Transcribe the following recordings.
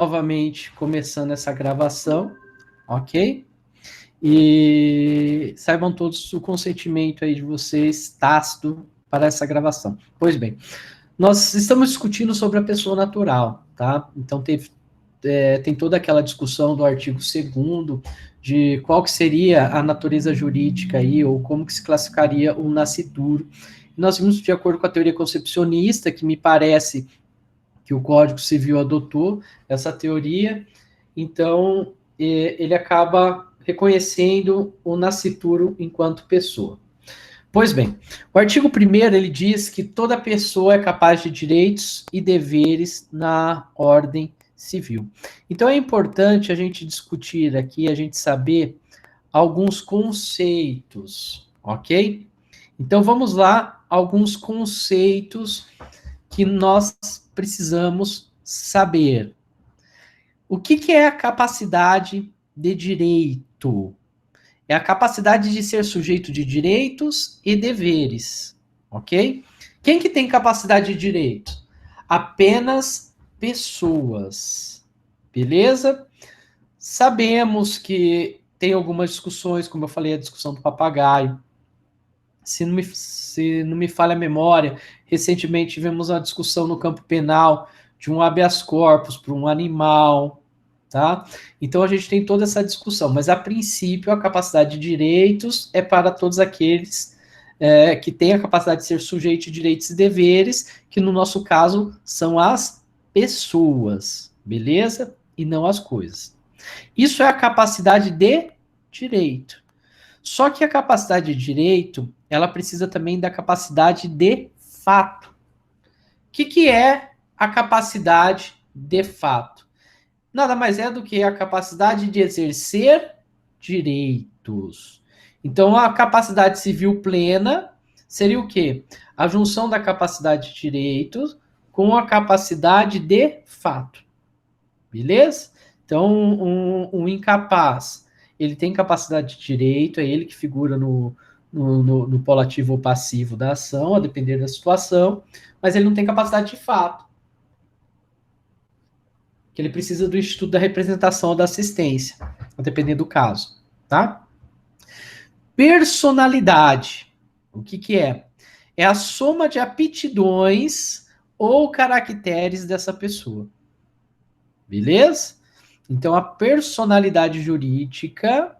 novamente começando essa gravação, ok? E saibam todos o consentimento aí de vocês, tácito, para essa gravação. Pois bem, nós estamos discutindo sobre a pessoa natural, tá? Então tem toda aquela discussão do artigo 2º de qual que seria a natureza jurídica aí, ou como que se classificaria o nascituro. Nós vimos, de acordo com a teoria concepcionista, que me parece que o Código Civil adotou essa teoria, então ele acaba reconhecendo o nascituro enquanto pessoa. Pois bem, o artigo 1º ele diz que toda pessoa é capaz de direitos e deveres na ordem civil. Então é importante a gente discutir aqui, a gente saber alguns conceitos, ok? Então vamos lá, alguns conceitos que nós precisamos saber. O que é a capacidade de direito? É a capacidade de ser sujeito de direitos e deveres, ok? Quem que tem capacidade de direito? Apenas pessoas, beleza? Sabemos que tem algumas discussões, como eu falei, a discussão do papagaio. Se não me falha a memória, recentemente tivemos uma discussão no campo penal de um habeas corpus para um animal, tá? Então a gente tem toda essa discussão, mas a princípio a capacidade de direitos é para todos aqueles que têm a capacidade de ser sujeito de direitos e deveres, que no nosso caso são as pessoas, beleza? E não as coisas. Isso é a capacidade de direito. Só que a capacidade de direito, ela precisa também da capacidade de fato. O que é a capacidade de fato? Nada mais é do que a capacidade de exercer direitos. Então, a capacidade civil plena seria o quê? A junção da capacidade de direitos com a capacidade de fato. Beleza? Então, um incapaz, ele tem capacidade de direito, é ele que figura no polo ativo ou passivo da ação, a depender da situação, mas ele não tem capacidade de fato. Que ele precisa do Instituto da Representação ou da Assistência, a depender do caso, tá? Personalidade. O que é? É a soma de aptidões ou caracteres dessa pessoa. Beleza? Então, a personalidade jurídica,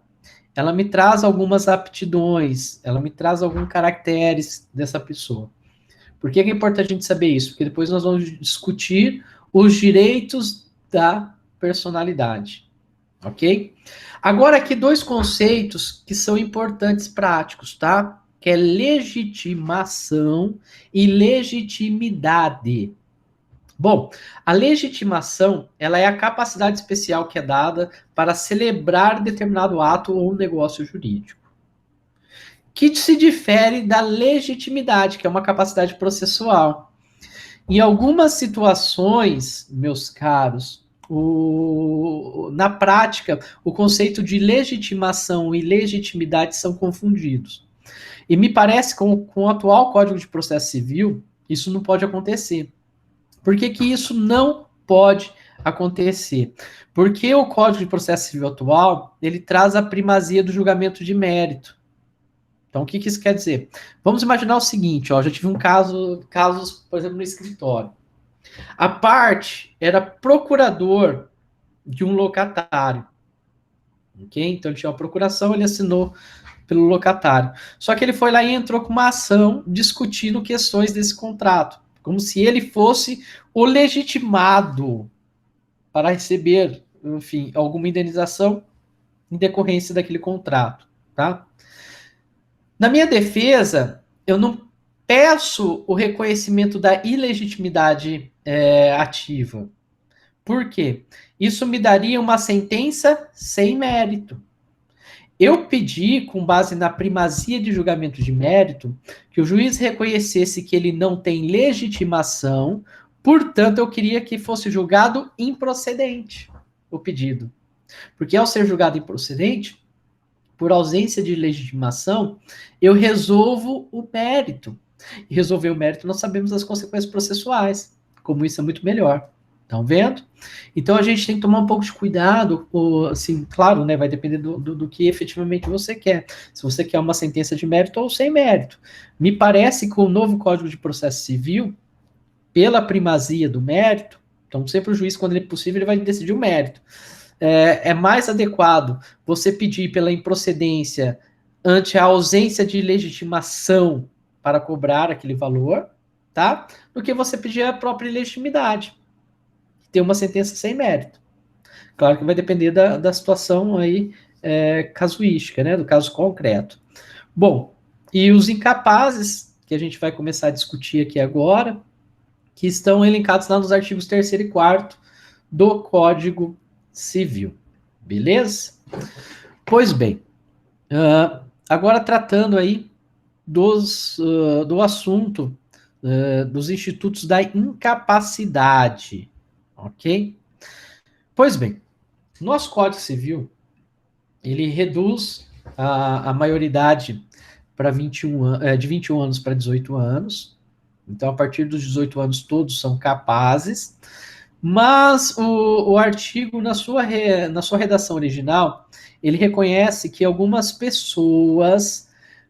ela me traz algumas aptidões, ela me traz alguns caracteres dessa pessoa. Por que é importante a gente saber isso? Porque depois nós vamos discutir os direitos da personalidade, ok? Agora aqui 2 conceitos que são importantes práticos, tá? Que é legitimação e legitimidade. Bom, a legitimação, ela é a capacidade especial que é dada para celebrar determinado ato ou negócio jurídico. Que se difere da legitimidade, que é uma capacidade processual. Em algumas situações, meus caros, na prática, o conceito de legitimação e legitimidade são confundidos. E me parece que com o atual Código de Processo Civil, isso não pode acontecer. Por que isso não pode acontecer? Porque o Código de Processo Civil atual, ele traz a primazia do julgamento de mérito. Então, o que isso quer dizer? Vamos imaginar o seguinte, ó, já tive casos, por exemplo, no escritório. A parte era procurador de um locatário. Ok? Então, ele tinha uma procuração, ele assinou pelo locatário. Só que ele foi lá e entrou com uma ação discutindo questões desse contrato. Como se ele fosse o legitimado para receber, enfim, alguma indenização em decorrência daquele contrato, tá? Na minha defesa, eu não peço o reconhecimento da ilegitimidade ativa. Por quê? Isso me daria uma sentença sem mérito. Eu pedi, com base na primazia de julgamento de mérito, que o juiz reconhecesse que ele não tem legitimação, portanto, eu queria que fosse julgado improcedente o pedido. Porque ao ser julgado improcedente, por ausência de legitimação, eu resolvo o mérito. E resolver o mérito, nós sabemos as consequências processuais, como isso é muito melhor, Estão vendo? Então a gente tem que tomar um pouco de cuidado, assim, claro, né, vai depender do que efetivamente você quer. Se você quer uma sentença de mérito ou sem mérito. Me parece que o novo Código de Processo Civil, pela primazia do mérito, então sempre o juiz, quando ele é possível, ele vai decidir o mérito. É mais adequado você pedir pela improcedência ante a ausência de legitimação para cobrar aquele valor, tá? Do que você pedir a própria legitimidade, ter uma sentença sem mérito. Claro que vai depender da situação aí casuística, né? Do caso concreto. Bom, e os incapazes, que a gente vai começar a discutir aqui agora, que estão elencados lá nos artigos 3º e 4º do Código Civil. Beleza? Pois bem, agora tratando aí do assunto dos institutos da incapacidade, ok? Pois bem, nosso Código Civil, ele reduz a maioridade para de 21 anos para 18 anos, então a partir dos 18 anos todos são capazes, mas o artigo, na sua redação original, ele reconhece que algumas pessoas,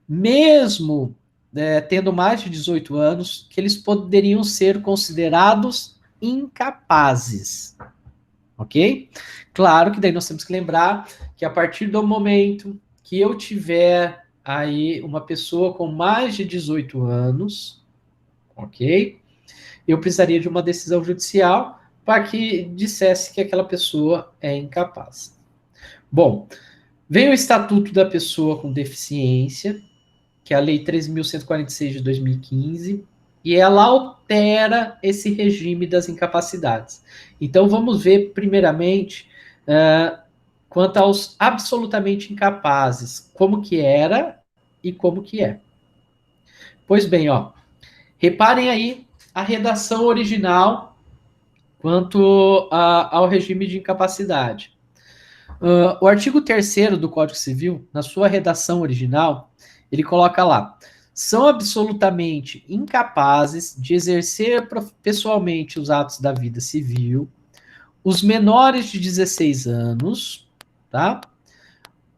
mesmo tendo mais de 18 anos, que eles poderiam ser considerados incapazes. Ok? Claro que daí nós temos que lembrar que a partir do momento que eu tiver aí uma pessoa com mais de 18 anos, ok? Eu precisaria de uma decisão judicial para que dissesse que aquela pessoa é incapaz. Bom, vem o Estatuto da Pessoa com Deficiência, que é a Lei 13.146 de 2015, e ela altera esse regime das incapacidades. Então, vamos ver, primeiramente, quanto aos absolutamente incapazes, como que era e como que é. Pois bem, ó, reparem aí a redação original quanto ao regime de incapacidade. O artigo 3º do Código Civil, na sua redação original, ele coloca lá: são absolutamente incapazes de exercer pessoalmente os atos da vida civil os menores de 16 anos, tá?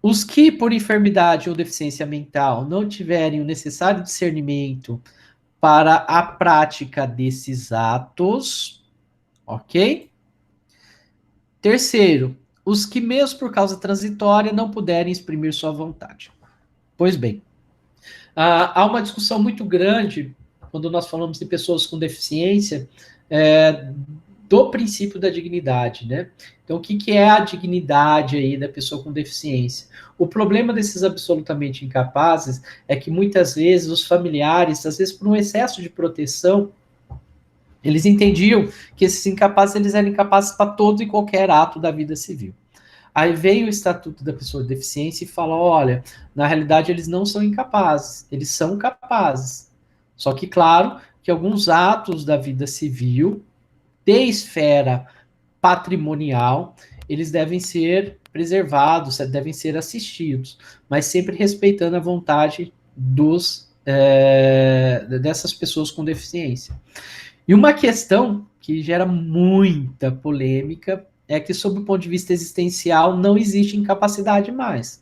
Os que, por enfermidade ou deficiência mental, não tiverem o necessário discernimento para a prática desses atos, ok? Terceiro, os que, mesmo por causa transitória, não puderem exprimir sua vontade. Pois bem, há uma discussão muito grande, quando nós falamos de pessoas com deficiência, do princípio da dignidade, né? Então, o que é a dignidade aí da pessoa com deficiência? O problema desses absolutamente incapazes é que, muitas vezes, os familiares, às vezes por um excesso de proteção, eles entendiam que esses incapazes, eles eram incapazes para todo e qualquer ato da vida civil. Aí vem o Estatuto da Pessoa com Deficiência e fala, olha, na realidade eles não são incapazes, eles são capazes. Só que, claro, que alguns atos da vida civil, de esfera patrimonial, eles devem ser preservados, devem ser assistidos, mas sempre respeitando a vontade dessas pessoas com deficiência. E uma questão que gera muita polêmica é que, sob o ponto de vista existencial, não existe incapacidade mais.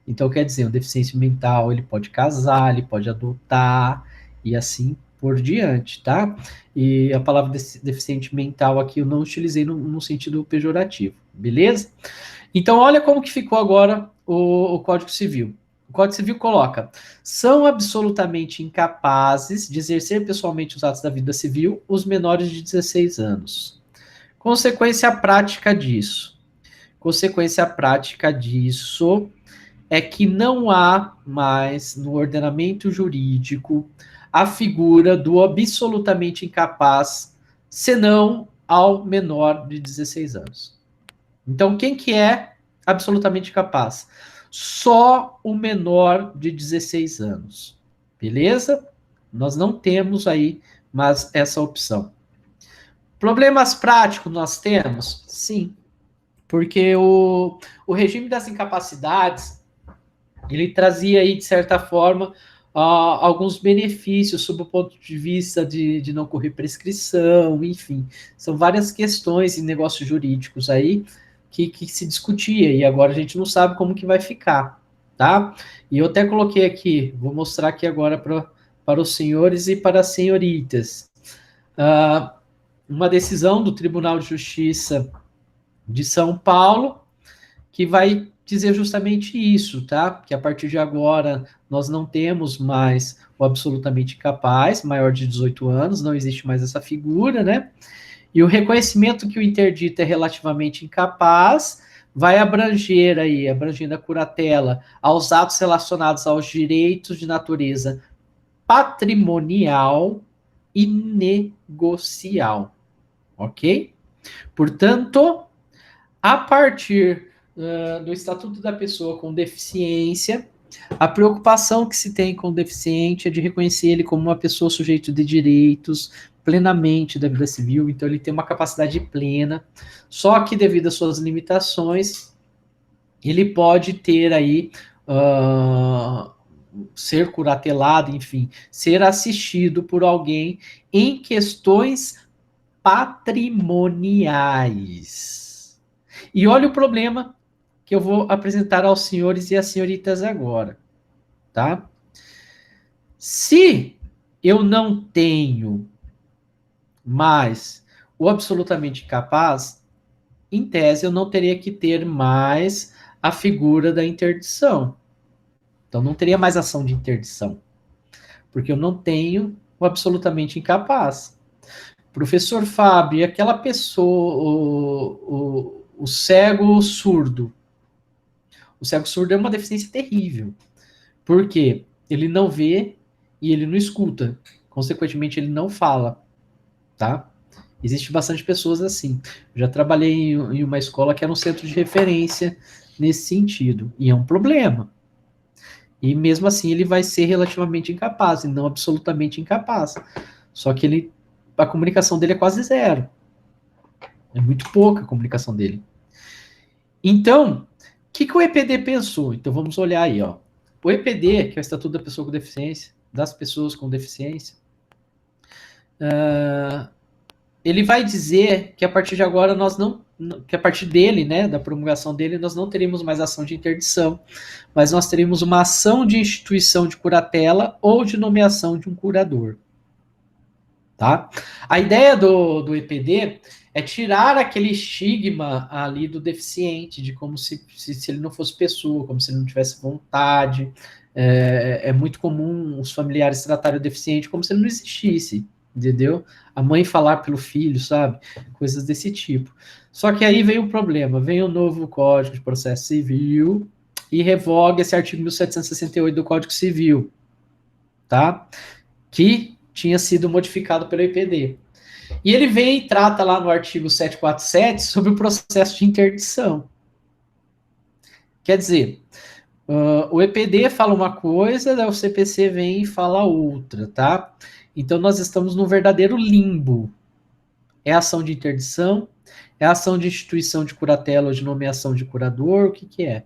Então, quer dizer, o deficiente mental, ele pode casar, ele pode adotar, e assim por diante, tá? E a palavra deficiente mental aqui eu não utilizei no sentido pejorativo, beleza? Então, olha como que ficou agora o Código Civil. O Código Civil coloca: são absolutamente incapazes de exercer pessoalmente os atos da vida civil os menores de 16 anos. Consequência prática disso. Consequência prática disso é que não há mais no ordenamento jurídico a figura do absolutamente incapaz, senão ao menor de 16 anos. Então, quem que é absolutamente capaz? Só o menor de 16 anos. Beleza? Nós não temos aí mais essa opção. Problemas práticos nós temos? Sim. Porque o regime das incapacidades, ele trazia aí, de certa forma, alguns benefícios sob o ponto de vista de não correr prescrição, enfim, são várias questões em negócios jurídicos aí que se discutia, e agora a gente não sabe como que vai ficar, tá? E eu até coloquei aqui, vou mostrar aqui agora para os senhores e para as senhoritas. Uma decisão do Tribunal de Justiça de São Paulo, que vai dizer justamente isso, tá? Que a partir de agora nós não temos mais o absolutamente capaz, maior de 18 anos, não existe mais essa figura, né? E o reconhecimento que o interdito é relativamente incapaz vai abranger aí, abrangendo a curatela, aos atos relacionados aos direitos de natureza patrimonial e negocial, ok? Portanto, a partir do Estatuto da Pessoa com Deficiência, a preocupação que se tem com o deficiente é de reconhecer ele como uma pessoa sujeito de direitos plenamente da vida civil, então ele tem uma capacidade plena, só que devido às suas limitações, ele pode ter aí ser curatelado, enfim, ser assistido por alguém em questões patrimoniais. E olha o problema que eu vou apresentar aos senhores e às senhoritas agora, tá? Se eu não tenho mais o absolutamente capaz, em tese eu não teria que ter mais a figura da interdição. Então não teria mais ação de interdição, porque eu não tenho o absolutamente incapaz. Professor Fábio, aquela pessoa, o cego surdo. O cego surdo é uma deficiência terrível. Por quê? Ele não vê e ele não escuta. Consequentemente, ele não fala, tá? Existe bastante pessoas assim. Eu já trabalhei em uma escola que era um centro de referência nesse sentido. E é um problema. E mesmo assim, ele vai ser relativamente incapaz, e não absolutamente incapaz. Só que a comunicação dele é quase zero. É muito pouca a comunicação dele. Então, o que o EPD pensou? Então, vamos olhar aí, ó. O EPD, que é o Estatuto da Pessoa com Deficiência, das pessoas com deficiência, ele vai dizer que a partir de agora nós não, que a partir dele, né, da promulgação dele, nós não teríamos mais ação de interdição, mas nós teríamos uma ação de instituição de curatela ou de nomeação de um curador. Tá? A ideia do EPD é tirar aquele estigma ali do deficiente, de como se ele não fosse pessoa, como se ele não tivesse vontade. É muito comum os familiares tratarem o deficiente como se ele não existisse, entendeu? A mãe falar pelo filho, sabe? Coisas desse tipo. Só que aí vem o problema, vem o novo Código de Processo Civil e revoga esse artigo 1768 do Código Civil, tá? Que tinha sido modificado pelo IPD. E ele vem e trata lá no artigo 747 sobre o processo de interdição. Quer dizer, o EPD fala uma coisa, daí o CPC vem e fala outra, tá? Então nós estamos num verdadeiro limbo. É ação de interdição? É ação de instituição de curatela ou de nomeação de curador? O que é?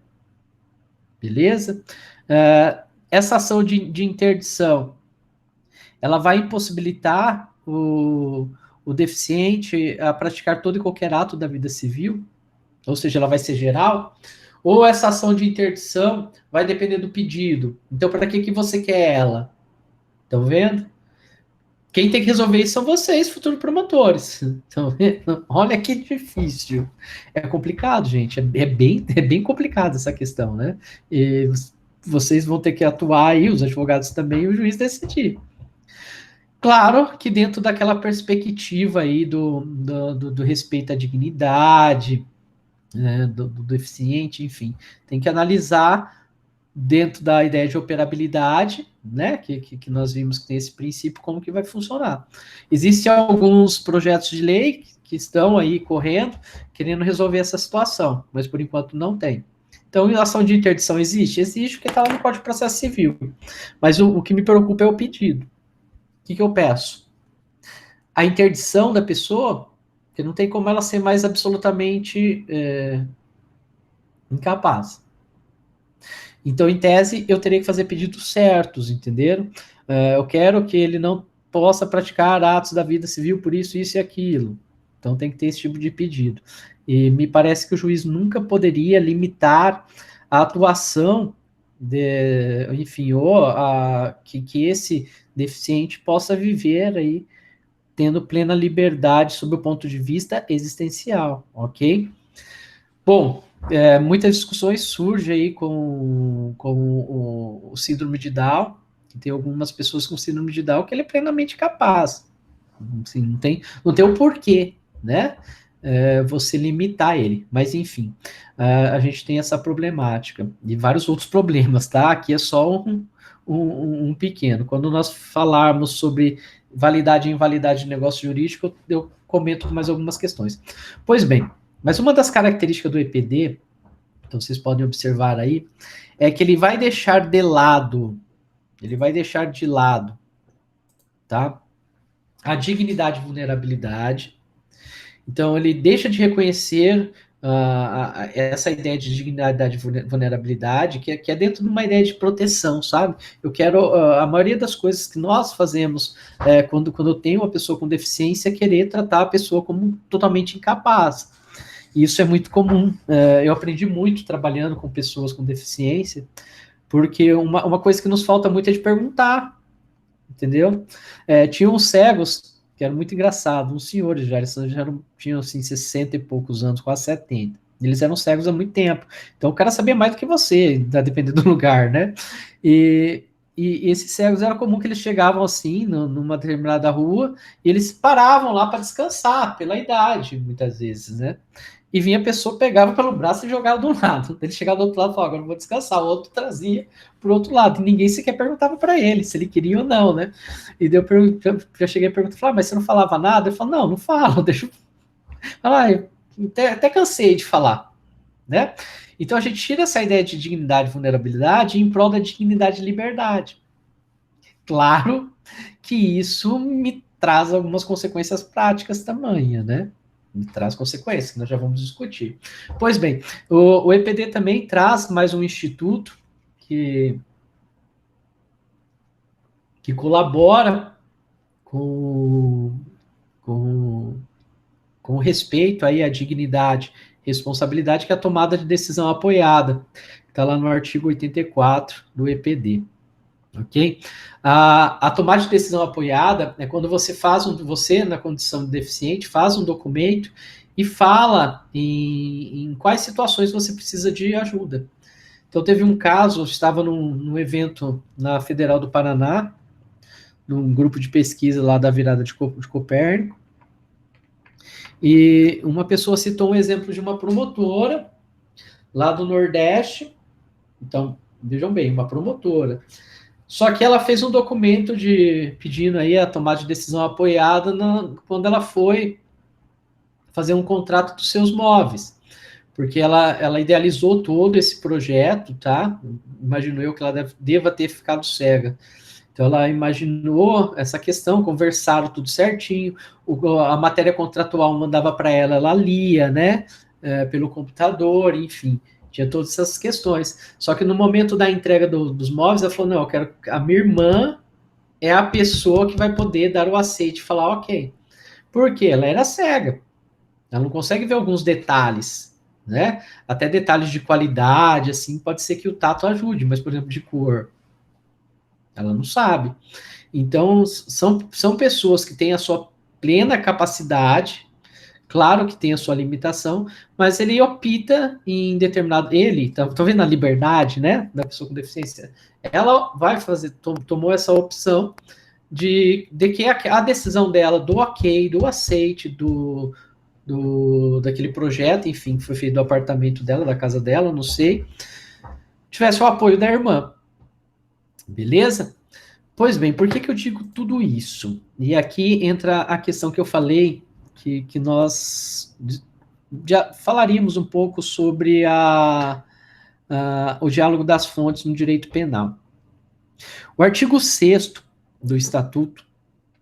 Beleza? Essa ação de interdição, ela vai impossibilitar o deficiente a praticar todo e qualquer ato da vida civil, ou seja, ela vai ser geral, ou essa ação de interdição vai depender do pedido. Então, para que você quer ela? Estão vendo? Quem tem que resolver isso são vocês, futuros promotores. Então, olha que difícil. É complicado, gente. É bem complicado essa questão, né? E vocês vão ter que atuar aí, os advogados também, e o juiz decidir. Claro que dentro daquela perspectiva aí do respeito à dignidade, né, do deficiente, enfim, tem que analisar dentro da ideia de operabilidade, né, que nós vimos que tem esse princípio, como que vai funcionar. Existem alguns projetos de lei que estão aí correndo, querendo resolver essa situação, mas por enquanto não tem. Então, a ação de interdição existe? Existe, porque está lá no Código de Processo Civil. Mas o que me preocupa é o pedido. O que eu peço? A interdição da pessoa, que não tem como ela ser mais absolutamente incapaz. Então, em tese, eu teria que fazer pedidos certos, entenderam? Eu quero que ele não possa praticar atos da vida civil por isso, isso e aquilo. Então, tem que ter esse tipo de pedido. E me parece que o juiz nunca poderia limitar a atuação enfim, que esse deficiente possa viver aí tendo plena liberdade sob o ponto de vista existencial, ok? Bom, muitas discussões surgem aí com o síndrome de Down, que tem algumas pessoas com síndrome de Down que ele é plenamente capaz. Assim, não tem o porquê, né? Você limitar ele. Mas, enfim, a gente tem essa problemática e vários outros problemas, tá? Aqui é só um pequeno. Quando nós falarmos sobre validade e invalidade de negócio jurídico, eu comento mais algumas questões. Pois bem, mas uma das características do EPD, então vocês podem observar aí, é que ele vai deixar de lado, tá? A dignidade e vulnerabilidade. Então, ele deixa de reconhecer essa ideia de dignidade e vulnerabilidade, que é dentro de uma ideia de proteção, sabe? Eu quero, a maioria das coisas que nós fazemos quando eu tenho uma pessoa com deficiência, é querer tratar a pessoa como totalmente incapaz. E isso é muito comum. Eu aprendi muito trabalhando com pessoas com deficiência, porque uma coisa que nos falta muito é de perguntar, entendeu? Tinha uns cegos que era muito engraçado, uns senhores tinham assim 60 e poucos anos, quase 70. Eles eram cegos há muito tempo. Então o cara sabia mais do que você, dependendo do lugar, né? E, e esses cegos era comum que eles chegavam assim, numa determinada rua, e eles paravam lá para descansar, pela idade, muitas vezes, né? E vinha a pessoa, pegava pelo braço e jogava do lado. Ele chegava do outro lado e falava, agora eu vou descansar. O outro trazia pro outro lado. E ninguém sequer perguntava para ele se ele queria ou não, né? E daí já cheguei a perguntar, mas você não falava nada? Eu falo, não falo, deixa eu falar. Até cansei de falar, né? Então a gente tira essa ideia de dignidade e vulnerabilidade em prol da dignidade e liberdade. Claro que isso me traz algumas consequências práticas também, né? Me traz consequências, que nós já vamos discutir. Pois bem, o EPD também traz mais um instituto que colabora com, com, com respeito aí à dignidade, responsabilidade, que é a tomada de decisão apoiada, está lá no artigo 84 do EPD. Ok? A tomada de decisão apoiada é quando você, na condição de deficiente, faz um documento e fala em quais situações você precisa de ajuda. Então, teve um caso, eu estava num evento na Federal do Paraná, num grupo de pesquisa lá da virada de Copérnico, e uma pessoa citou um exemplo de uma promotora lá do Nordeste. Então, vejam bem, uma promotora. Só que ela fez um documento pedindo aí a tomada de decisão apoiada quando ela foi fazer um contrato dos seus móveis. Porque ela idealizou todo esse projeto, tá? Imagino eu que ela deva ter ficado cega. Então, ela imaginou essa questão, conversaram tudo certinho, a matéria contratual mandava para ela, ela lia, né, pelo computador, enfim, tinha todas essas questões. Só que no momento da entrega dos móveis, ela falou, não, eu quero, a minha irmã é a pessoa que vai poder dar o aceite e falar, ok. Porque ela era cega, ela não consegue ver alguns detalhes, né, até detalhes de qualidade, assim, pode ser que o tato ajude, mas, por exemplo, de cor, ela não sabe. Então, são pessoas que têm a sua plena capacidade, claro que tem a sua limitação, mas ele opta em determinado. Ele, tá vendo a liberdade, né, da pessoa com deficiência? Ela vai fazer, tomou essa opção de que a decisão dela do ok, do aceite, daquele projeto, enfim, que foi feito do apartamento dela, da casa dela, não sei, tivesse o apoio da irmã. Beleza? Pois bem, por que eu digo tudo isso? E aqui entra a questão que eu falei, que nós já falaríamos um pouco sobre o diálogo das fontes no direito penal. O artigo 6º do Estatuto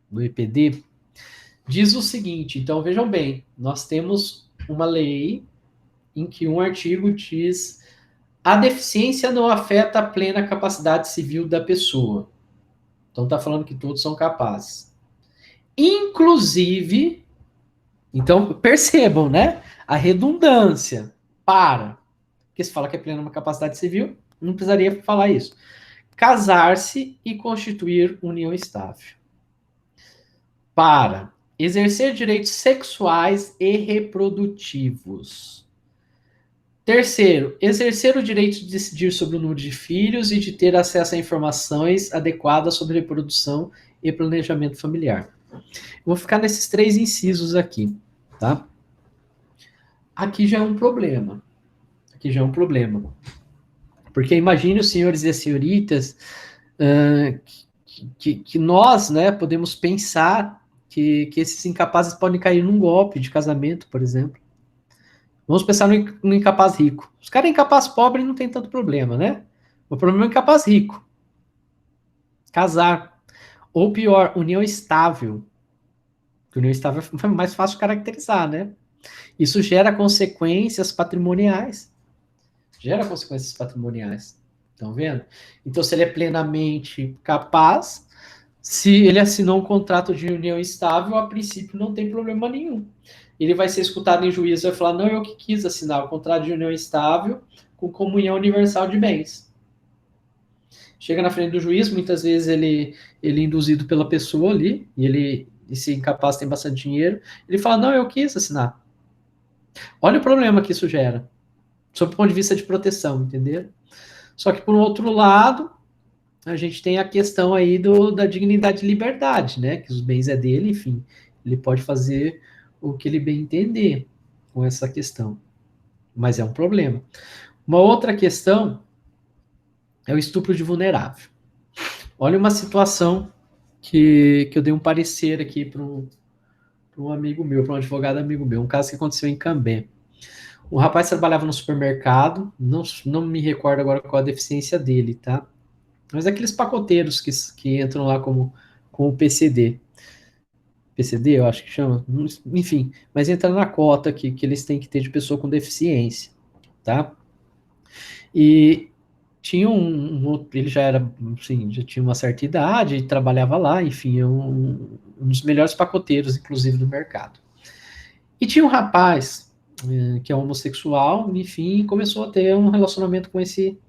do EPD diz o seguinte, então vejam bem, nós temos uma lei em que um artigo diz A deficiência não afeta a plena capacidade civil da pessoa. Então está falando que todos são capazes. Inclusive, então percebam, né? A redundância. Porque se fala que é plena capacidade civil, não precisaria falar isso. Casar-se e constituir união estável. Para exercer direitos sexuais e reprodutivos. Terceiro, exercer o direito de decidir sobre o número de filhos e de ter acesso a informações adequadas sobre reprodução e planejamento familiar. Vou ficar nesses 3 incisos aqui, tá? Aqui já é um problema. Aqui já é um problema. Porque imagine os senhores e as senhoritas que nós, né, podemos pensar que esses incapazes podem cair num golpe de casamento, por exemplo. Vamos pensar no incapaz rico. Os caras incapaz pobre não tem tanto problema, né? O problema é o incapaz rico. Casar. Ou pior, união estável. União estável é mais fácil de caracterizar, né? Isso gera consequências patrimoniais. Gera consequências patrimoniais. Estão vendo? Então, se ele é plenamente capaz, se ele assinou um contrato de união estável, a princípio não tem problema nenhum. Ele vai ser escutado em juízo e vai falar: não, eu que quis assinar o contrato de união estável com comunhão universal de bens. Chega na frente do juiz, muitas vezes ele é induzido pela pessoa ali, e esse incapaz tem bastante dinheiro, ele fala: não, eu quis assinar. Olha o problema que isso gera, sob o ponto de vista de proteção, entendeu? Só que, por outro lado, a gente tem a questão aí da dignidade e liberdade, né? Que os bens é dele, enfim, ele pode fazer o que ele bem entender com essa questão. Mas é um problema. Uma outra questão é o estupro de vulnerável. Olha uma situação que eu dei um parecer aqui para um amigo meu, para um advogado amigo meu, um caso que aconteceu em Cambé. Um rapaz trabalhava no supermercado, não me recordo agora qual a deficiência dele, tá? Mas aqueles pacoteiros que entram lá com o PCD. PCD, eu acho que chama. Enfim, mas entra na cota que eles têm que ter de pessoa com deficiência, tá? E tinha ele já era, assim, já tinha uma certa idade, trabalhava lá, enfim, um dos melhores pacoteiros, inclusive, do mercado. E tinha um rapaz que é homossexual, enfim, começou a ter um relacionamento com esse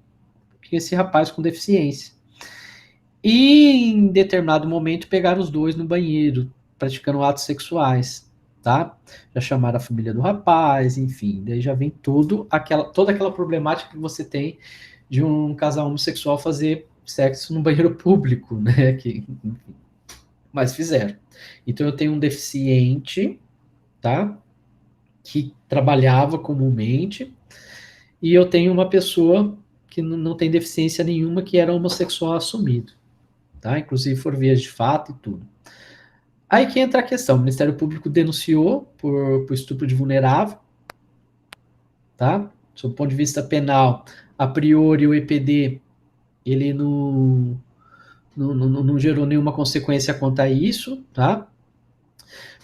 rapaz com deficiência. E em determinado momento pegaram os dois no banheiro, praticando atos sexuais, tá? Já chamaram a família do rapaz, enfim, daí já vem toda aquela problemática que você tem de um casal homossexual fazer sexo no banheiro público, né? Mas fizeram. Então eu tenho um deficiente, tá? Que trabalhava comumente, e eu tenho uma pessoa que não tem deficiência nenhuma, que era homossexual assumido, tá? Inclusive foram vias de fato e tudo. Aí que entra a questão, o Ministério Público denunciou por estupro de vulnerável, tá? Sob o ponto de vista penal, a priori o EPD, ele não gerou nenhuma consequência quanto a isso, tá?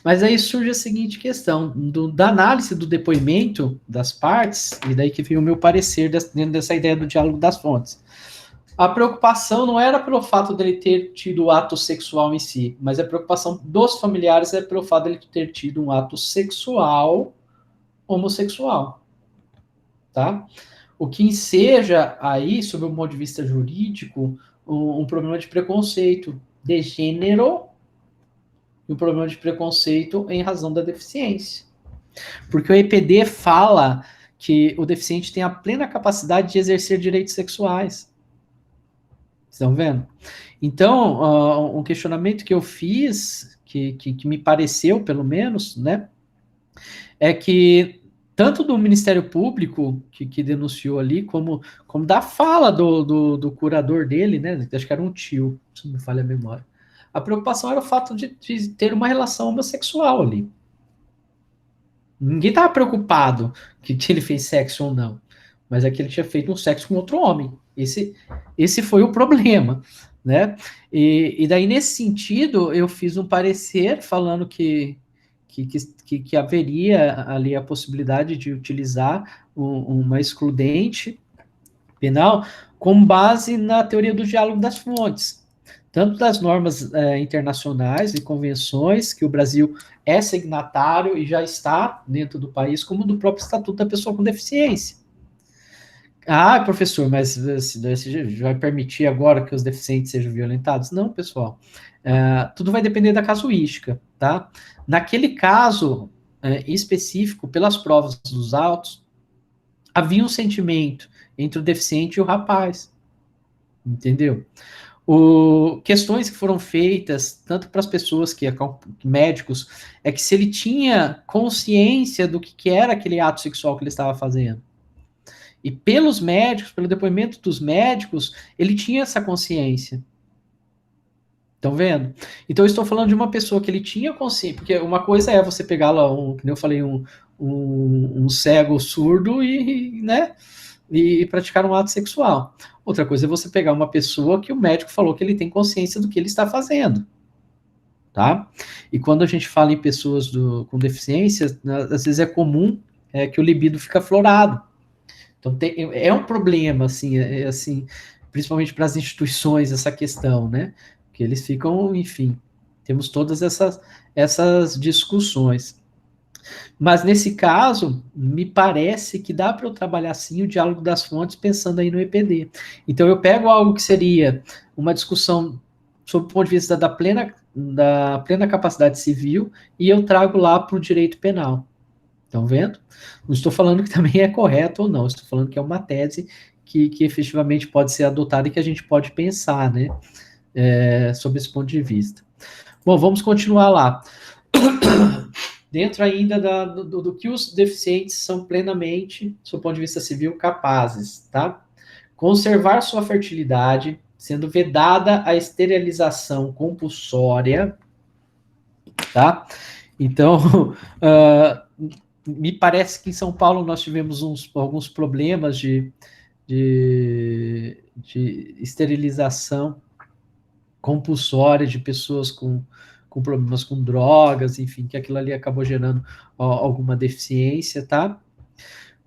Mas aí surge a seguinte questão, da análise do depoimento das partes, e daí que vem o meu parecer dentro dessa ideia do diálogo das fontes. A preocupação não era pelo fato dele ter tido o ato sexual em si, mas a preocupação dos familiares é pelo fato dele ter tido um ato sexual homossexual, tá? O que enseja aí, sob o ponto de vista jurídico, um problema de preconceito de gênero e um problema de preconceito em razão da deficiência. Porque o EPD fala que o deficiente tem a plena capacidade de exercer direitos sexuais. Estão vendo? Então, um questionamento que eu fiz, que me pareceu, pelo menos, né, é que tanto do Ministério Público, que denunciou ali, como da fala do curador dele, né, acho que era um tio, se não me falha a memória, a preocupação era o fato de ter uma relação homossexual ali. Ninguém estava preocupado que ele fez sexo ou não, mas é que ele tinha feito um sexo com outro homem. Esse foi o problema, né? E daí, nesse sentido, eu fiz um parecer falando que haveria ali a possibilidade de utilizar uma excludente penal com base na teoria do diálogo das fontes, tanto das normas internacionais e convenções, que o Brasil é signatário e já está dentro do país, como do próprio Estatuto da Pessoa com Deficiência. Ah, professor, mas você vai permitir agora que os deficientes sejam violentados? Não, pessoal. Tudo vai depender da casuística, tá? Naquele caso específico, pelas provas dos autos, havia um sentimento entre o deficiente e o rapaz, entendeu? Questões que foram feitas, tanto para as pessoas médicos, é que se ele tinha consciência do que era aquele ato sexual que ele estava fazendo. E pelos médicos, pelo depoimento dos médicos, ele tinha essa consciência. Estão vendo? Então eu estou falando de uma pessoa que ele tinha consciência, porque uma coisa é você pegar lá, como eu falei, um cego surdo né, e praticar um ato sexual. Outra coisa é você pegar uma pessoa que o médico falou que ele tem consciência do que ele está fazendo. Tá? E quando a gente fala em pessoas com deficiência, às vezes é comum que o libido fica aflorado. Então é um problema, assim, principalmente para as instituições, essa questão, né? Que eles ficam, enfim, temos todas essas discussões. Mas nesse caso, me parece que dá para eu trabalhar sim o diálogo das fontes pensando aí no EPD. Então eu pego algo que seria uma discussão sob o ponto de vista da plena capacidade civil e eu trago lá para o direito penal. Estão vendo? Não estou falando que também é correto ou não, estou falando que é uma tese que efetivamente pode ser adotada e que a gente pode pensar, né, sobre esse ponto de vista. Bom, vamos continuar lá. Dentro ainda do que os deficientes são plenamente, do ponto de vista civil, capazes, tá? Conservar sua fertilidade, sendo vedada a esterilização compulsória, tá? Então, me parece que em São Paulo nós tivemos alguns problemas de esterilização compulsória de pessoas com problemas com drogas, enfim, que aquilo ali acabou gerando alguma deficiência, tá?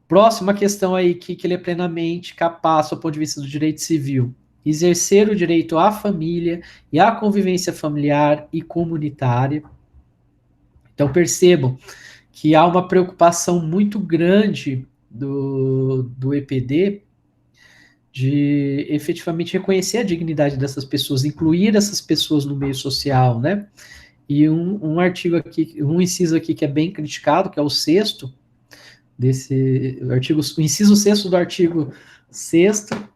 Próxima questão aí, que ele é plenamente capaz, do ponto de vista do direito civil, exercer o direito à família e à convivência familiar e comunitária. Então, percebam que há uma preocupação muito grande do EPD de efetivamente reconhecer a dignidade dessas pessoas, incluir essas pessoas no meio social, né? E um artigo aqui, um inciso aqui que é bem criticado, que é o sexto, o inciso sexto do artigo 6º,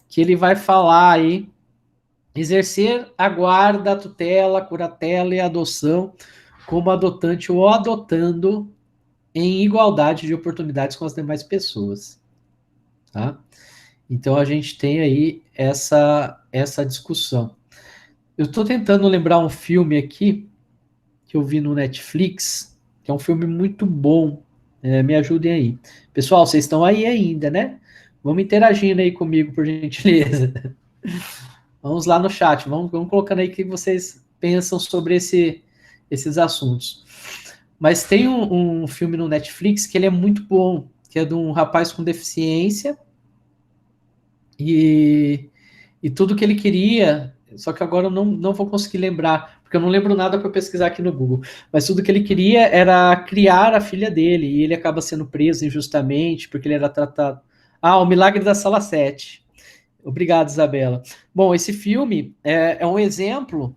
que ele vai falar aí, exercer a guarda, a tutela, a curatela e a adoção como adotante ou adotando em igualdade de oportunidades com as demais pessoas, tá? Então a gente tem aí essa discussão. Eu estou tentando lembrar um filme aqui que eu vi no Netflix, que é um filme muito bom. Me ajudem aí. Pessoal, vocês estão aí ainda, né? Vamos interagindo aí comigo, por gentileza. Vamos lá no chat, vamos colocando aí o que vocês pensam sobre esses assuntos. Mas tem um filme no Netflix que ele é muito bom, que é de um rapaz com deficiência e tudo que ele queria, só que agora eu não vou conseguir lembrar, porque eu não lembro nada para pesquisar aqui no Google, mas tudo que ele queria era criar a filha dele, e ele acaba sendo preso injustamente, porque ele era tratado... Ah, O Milagre da Sala 7. Obrigado, Isabela. Bom, esse filme é um exemplo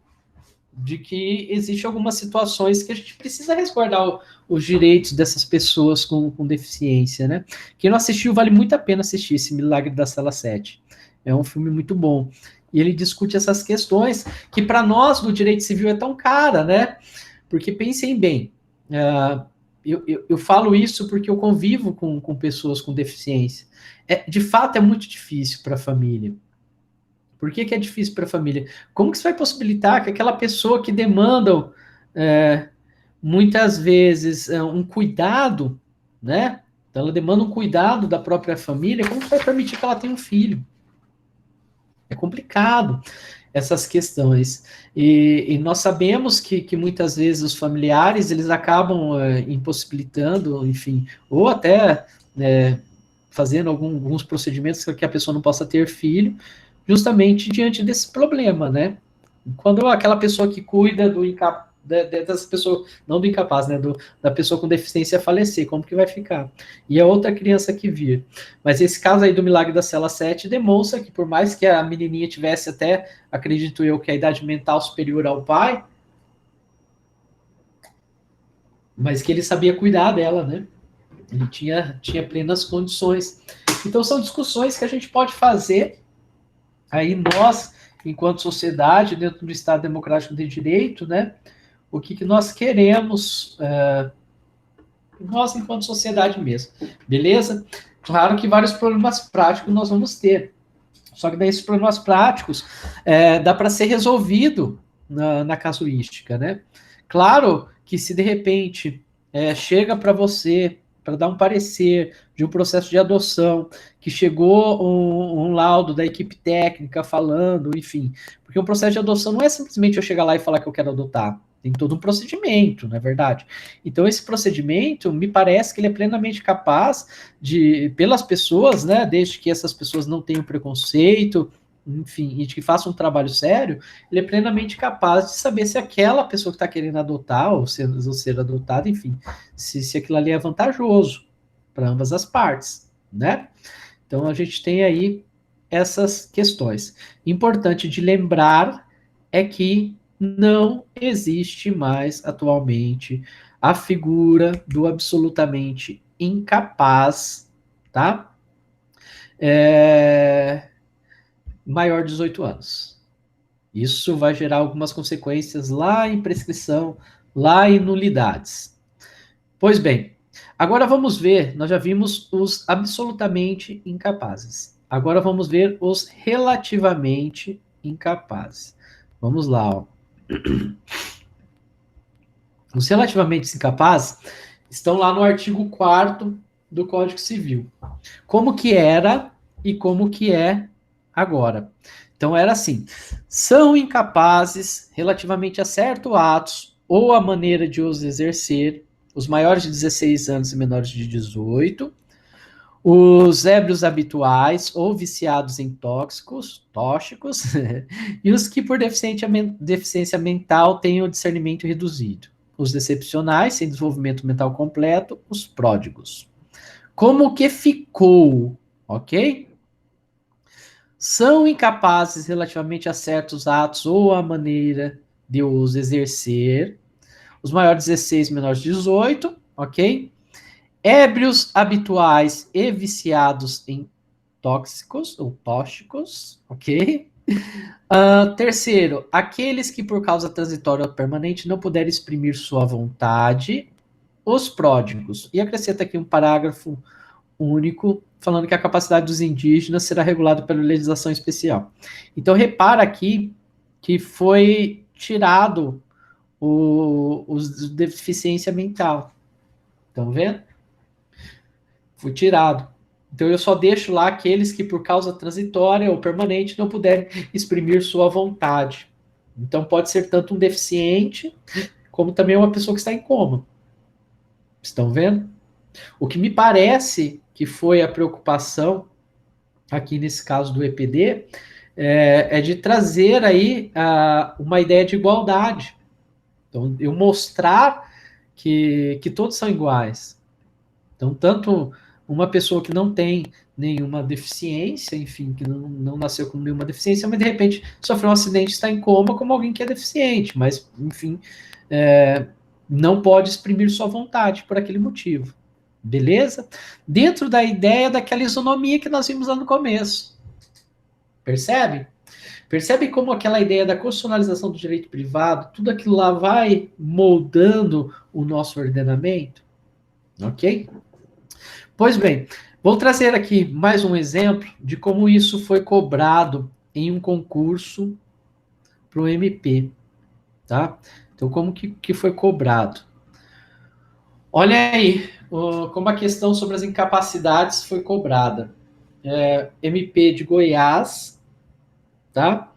de que existem algumas situações que a gente precisa resguardar os direitos dessas pessoas com deficiência, né? Quem não assistiu, vale muito a pena assistir esse Milagre da Sala 7. É um filme muito bom. E ele discute essas questões que para nós do direito civil é tão cara, né? Porque pensem bem, eu falo isso porque eu convivo com pessoas com deficiência. De fato, é muito difícil para a família. Por que é difícil para a família? Como que isso vai possibilitar que aquela pessoa que demanda muitas vezes um cuidado, né? Então, ela demanda um cuidado da própria família, como que vai permitir que ela tenha um filho? É complicado essas questões. E nós sabemos que muitas vezes os familiares, eles acabam impossibilitando, enfim, ou até fazendo alguns procedimentos para que a pessoa não possa ter filho, justamente diante desse problema, né? Quando aquela pessoa que cuida do incapaz, dessa pessoa, não do incapaz, né, da pessoa com deficiência falecer, como que vai ficar? E a outra criança que vir. Mas esse caso aí do milagre da cela 7 demonstra que por mais que a menininha tivesse até, acredito eu, que a idade mental superior ao pai, mas que ele sabia cuidar dela, né? Ele tinha plenas condições. Então são discussões que a gente pode fazer aí nós, enquanto sociedade, dentro do Estado Democrático de Direito, né? O que nós queremos, nós enquanto sociedade mesmo, beleza? Claro que vários problemas práticos nós vamos ter, só que daí esses problemas práticos dá para ser resolvido na casuística, né? Claro que se de repente chega para você para dar um parecer de um processo de adoção, que chegou um laudo da equipe técnica falando, enfim, porque um processo de adoção não é simplesmente eu chegar lá e falar que eu quero adotar, tem todo um procedimento, não é verdade? Então esse procedimento, me parece que ele é plenamente capaz de, pelas pessoas, né, desde que essas pessoas não tenham preconceito, enfim, e que façam um trabalho sério, ele é plenamente capaz de saber se aquela pessoa que está querendo adotar ou ser adotada, enfim, se aquilo ali é vantajoso para ambas as partes, né? Então a gente tem aí essas questões. Importante de lembrar é que não existe mais atualmente a figura do absolutamente incapaz, tá? Maior de 18 anos. Isso vai gerar algumas consequências lá em prescrição, lá em nulidades. Pois bem, agora vamos ver, nós já vimos os absolutamente incapazes. Agora vamos ver os relativamente incapazes. Vamos lá, ó. Os relativamente incapazes estão lá no artigo 4º do Código Civil. Como que era e como que é agora. Então era assim: são incapazes relativamente a certos atos ou a maneira de os exercer os maiores de 16 anos e menores de 18, os ébrios habituais ou viciados em tóxicos, e os que por deficiência mental têm o discernimento reduzido, os excepcionais, sem desenvolvimento mental completo, os pródigos. Como que ficou, ok? São incapazes relativamente a certos atos ou a maneira de os exercer, os maiores de 16, menores de 18, ok? Ébrios habituais e viciados em tóxicos ou tóxicos, ok? Terceiro, aqueles que por causa transitória ou permanente não puderem exprimir sua vontade, os pródigos. E acrescenta aqui um parágrafo único falando que a capacidade dos indígenas será regulada pela legislação especial. Então repara aqui que foi tirado os deficiência mental. Estão vendo? Foi tirado. Então eu só deixo lá aqueles que por causa transitória ou permanente não puderem exprimir sua vontade. Então pode ser tanto um deficiente como também uma pessoa que está em coma. Estão vendo? O que me parece que foi a preocupação aqui nesse caso do EPD é de trazer aí uma ideia de igualdade. Então eu mostrar que todos são iguais. Então, tanto uma pessoa que não tem nenhuma deficiência, enfim, que não nasceu com nenhuma deficiência, mas de repente sofreu um acidente e está em coma, como alguém que é deficiente, mas, enfim, não pode exprimir sua vontade por aquele motivo. Beleza? Dentro da ideia daquela isonomia que nós vimos lá no começo. Percebe? Percebe como aquela ideia da constitucionalização do direito privado, tudo aquilo lá vai moldando o nosso ordenamento? Ok? Pois bem, vou trazer aqui mais um exemplo de como isso foi cobrado em um concurso para o MP, tá? Então, como que foi cobrado? Olha aí como a questão sobre as incapacidades foi cobrada. MP de Goiás, tá?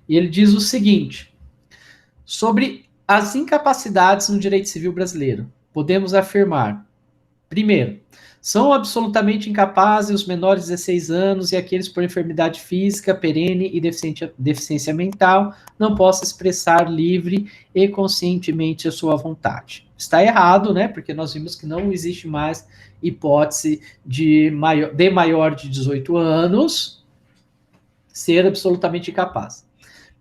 E ele diz o seguinte: sobre as incapacidades no direito civil brasileiro, podemos afirmar, primeiro, São absolutamente incapazes os menores de 16 anos e aqueles por enfermidade física perene e deficiência mental não possam expressar livre e conscientemente a sua vontade. Está errado, né? Porque nós vimos que não existe mais hipótese de maior de 18 anos ser absolutamente incapaz.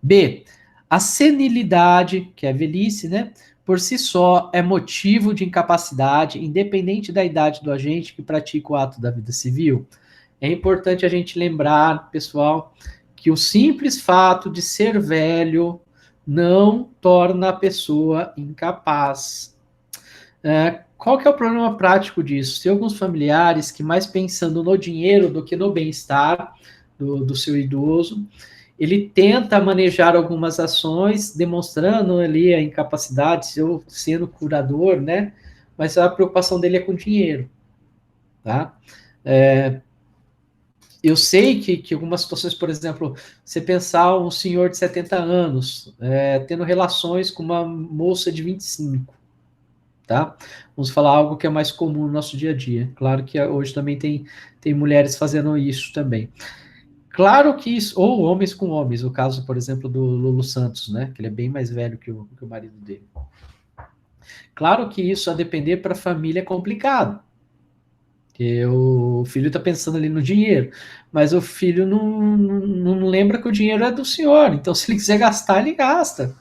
B. A senilidade, que é a velhice, né? Por si só é motivo de incapacidade, independente da idade do agente que pratica o ato da vida civil. É importante a gente lembrar, pessoal, que o simples fato de ser velho não torna a pessoa incapaz. Qual que é o problema prático disso? Tem alguns familiares que mais pensando no dinheiro do que no bem-estar do seu idoso, ele tenta manejar algumas ações, demonstrando ali a incapacidade, sendo curador, né? Mas a preocupação dele é com dinheiro, tá? Eu sei que algumas situações, por exemplo, você pensar um senhor de 70 anos tendo relações com uma moça de 25, tá? Vamos falar algo que é mais comum no nosso dia a dia. Claro que hoje também tem mulheres fazendo isso também. Claro que isso, ou homens com homens, o caso, por exemplo, do Lulu Santos, né? Que ele é bem mais velho que o marido dele. Claro que isso, a depender para a família, é complicado. Porque o filho está pensando ali no dinheiro, mas o filho não lembra que o dinheiro é do senhor. Então, se ele quiser gastar, ele gasta.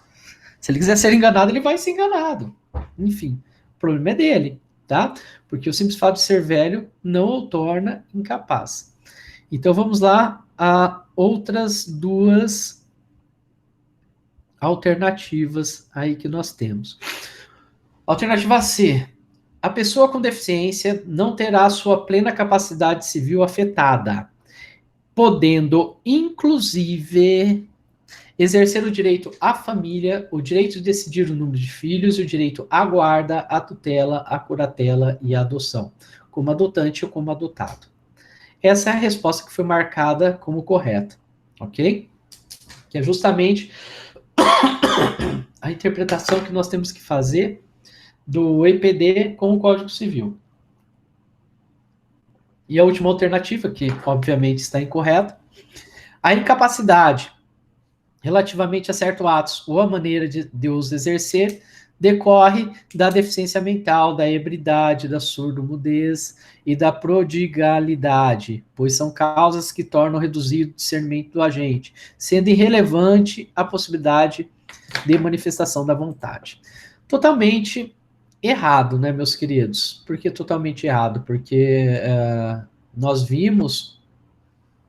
Se ele quiser ser enganado, ele vai ser enganado. Enfim, o problema é dele, tá? Porque o simples fato de ser velho não o torna incapaz. Então, vamos lá a outras duas alternativas aí que nós temos. Alternativa C. A pessoa com deficiência não terá sua plena capacidade civil afetada, podendo, inclusive, exercer o direito à família, o direito de decidir o número de filhos, o direito à guarda, à tutela, à curatela e à adoção, como adotante ou como adotado. Essa é a resposta que foi marcada como correta, ok? Que é justamente a interpretação que nós temos que fazer do EPD com o Código Civil. E a última alternativa, que obviamente está incorreta, a incapacidade relativamente a certos atos ou a maneira de os exercer decorre da deficiência mental, da ebridade, da surdo-mudez e da prodigalidade, pois são causas que tornam reduzido o discernimento do agente, sendo irrelevante a possibilidade de manifestação da vontade. Totalmente errado, né, meus queridos? Por que totalmente errado? Porque nós vimos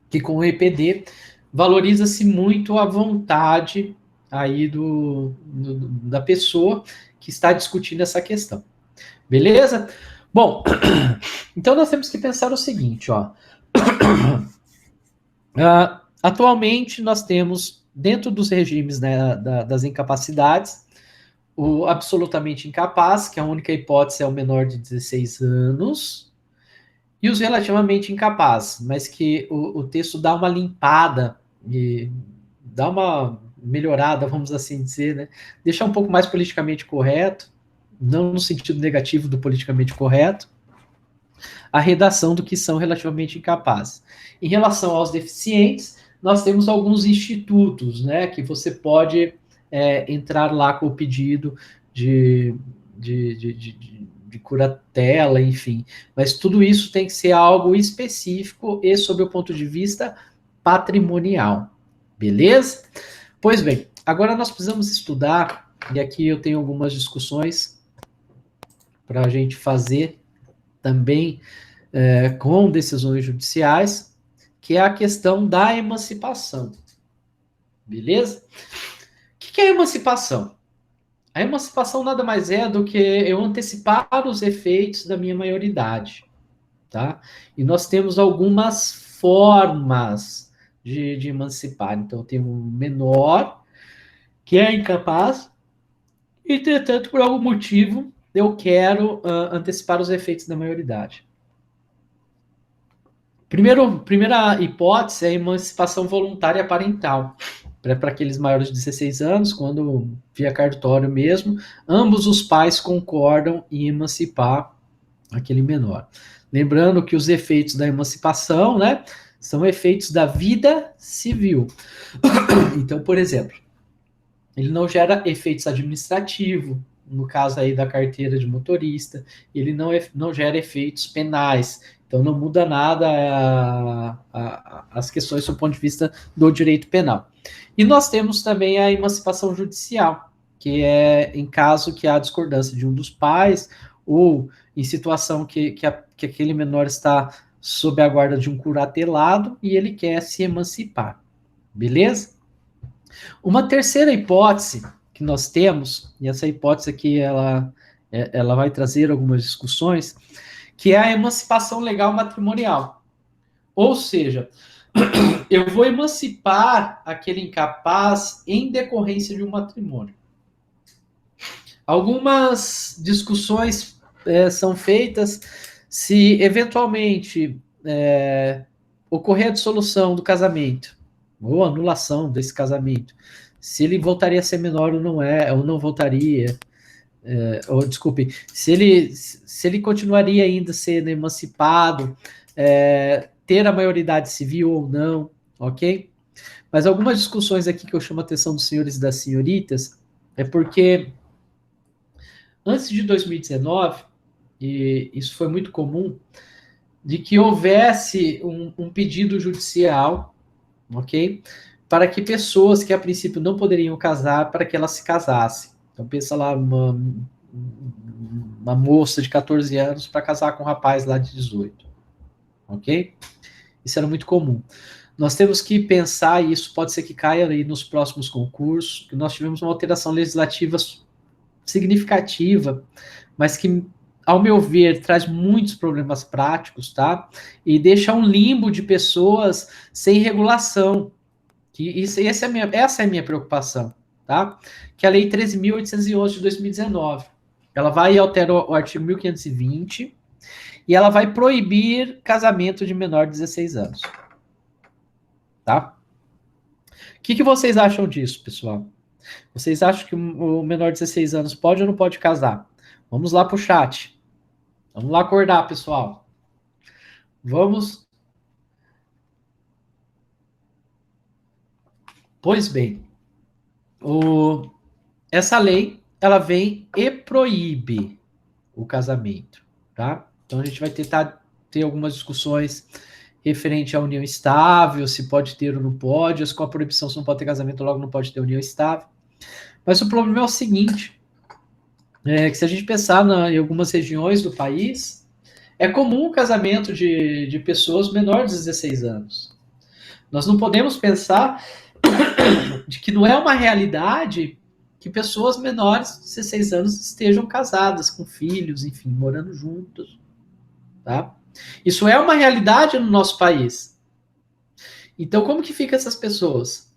que com o EPD valoriza-se muito a vontade aí da pessoa que está discutindo essa questão. Beleza? Bom, então nós temos que pensar o seguinte, ó. Atualmente nós temos, dentro dos regimes, né, das incapacidades, o absolutamente incapaz, que a única hipótese é o menor de 16 anos, e os relativamente incapazes, mas que o texto dá uma limpada e dá uma melhorada, vamos assim dizer, né? Deixar um pouco mais politicamente correto, não no sentido negativo do politicamente correto, a redação do que são relativamente incapazes. Em relação aos deficientes, nós temos alguns institutos, né, que você pode entrar lá com o pedido de curatela, enfim. Mas tudo isso tem que ser algo específico e sob o ponto de vista patrimonial. Beleza? Pois bem, agora nós precisamos estudar, e aqui eu tenho algumas discussões para a gente fazer também com decisões judiciais, que é a questão da emancipação. Beleza? O que é emancipação? A emancipação nada mais é do que eu antecipar os efeitos da minha maioridade, tá? E nós temos algumas formas de emancipar. Então, eu tenho um menor que é incapaz e, entretanto, por algum motivo, eu quero antecipar os efeitos da maioridade. Primeira hipótese é a emancipação voluntária parental. Para aqueles maiores de 16 anos, quando via cartório mesmo, ambos os pais concordam em emancipar aquele menor. Lembrando que os efeitos da emancipação, né, são efeitos da vida civil. Então, por exemplo, ele não gera efeitos administrativos, no caso aí da carteira de motorista, ele não gera efeitos penais, então não muda nada as questões do ponto de vista do direito penal. E nós temos também a emancipação judicial, que é em caso que há discordância de um dos pais, ou em situação que aquele menor está sob a guarda de um curatelado e ele quer se emancipar. Beleza? Uma terceira hipótese que nós temos, e essa hipótese aqui ela vai trazer algumas discussões, que é a emancipação legal matrimonial. Ou seja, eu vou emancipar aquele incapaz em decorrência de um matrimônio. Algumas discussões são feitas se eventualmente ocorrer a dissolução do casamento ou anulação desse casamento, se ele voltaria a ser menor ou não voltaria, desculpe, se ele continuaria ainda sendo emancipado, ter a maioridade civil ou não, ok? Mas algumas discussões aqui que eu chamo a atenção dos senhores e das senhoritas é porque antes de 2019, e isso foi muito comum, de que houvesse um pedido judicial, ok? Para que pessoas que a princípio não poderiam casar, para que elas se casassem. Então pensa lá uma moça de 14 anos para casar com um rapaz lá de 18, ok? Isso era muito comum. Nós temos que pensar, e isso pode ser que caia aí nos próximos concursos, que nós tivemos uma alteração legislativa significativa, mas que, ao meu ver, traz muitos problemas práticos, tá? E deixa um limbo de pessoas sem regulação. Essa é a minha preocupação, tá? Que a Lei 13.811 de 2019, ela vai e altera o artigo 1520 e ela vai proibir casamento de menor de 16 anos. Tá? O que vocês acham disso, pessoal? Vocês acham que o menor de 16 anos pode ou não pode casar? Vamos lá pro chat. Vamos lá acordar, pessoal. Vamos. Pois bem, essa lei, ela vem e proíbe o casamento, tá? Então a gente vai tentar ter algumas discussões referente à união estável, se pode ter ou não pode, com a proibição se não pode ter casamento, logo não pode ter união estável. Mas o problema é o seguinte, que se a gente pensar em algumas regiões do país, é comum o casamento de pessoas menores de 16 anos. Nós não podemos pensar de que não é uma realidade que pessoas menores de 16 anos estejam casadas, com filhos, enfim, morando juntos, tá? Isso é uma realidade no nosso país. Então, como que ficam essas pessoas?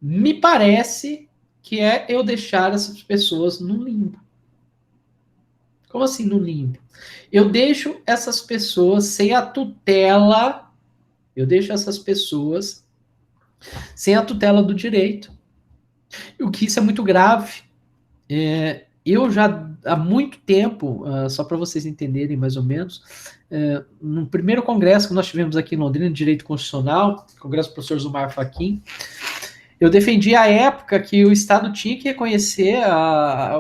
Me parece que é eu deixar essas pessoas no limbo. Como assim no limbo? Eu deixo essas pessoas sem a tutela, sem a tutela do direito. O que isso é muito grave. Eu já há muito tempo, só para vocês entenderem mais ou menos, no primeiro congresso que nós tivemos aqui em Londrina, de Direito Constitucional, congresso do professor Zumar Fachin, eu defendi a época que o Estado tinha que reconhecer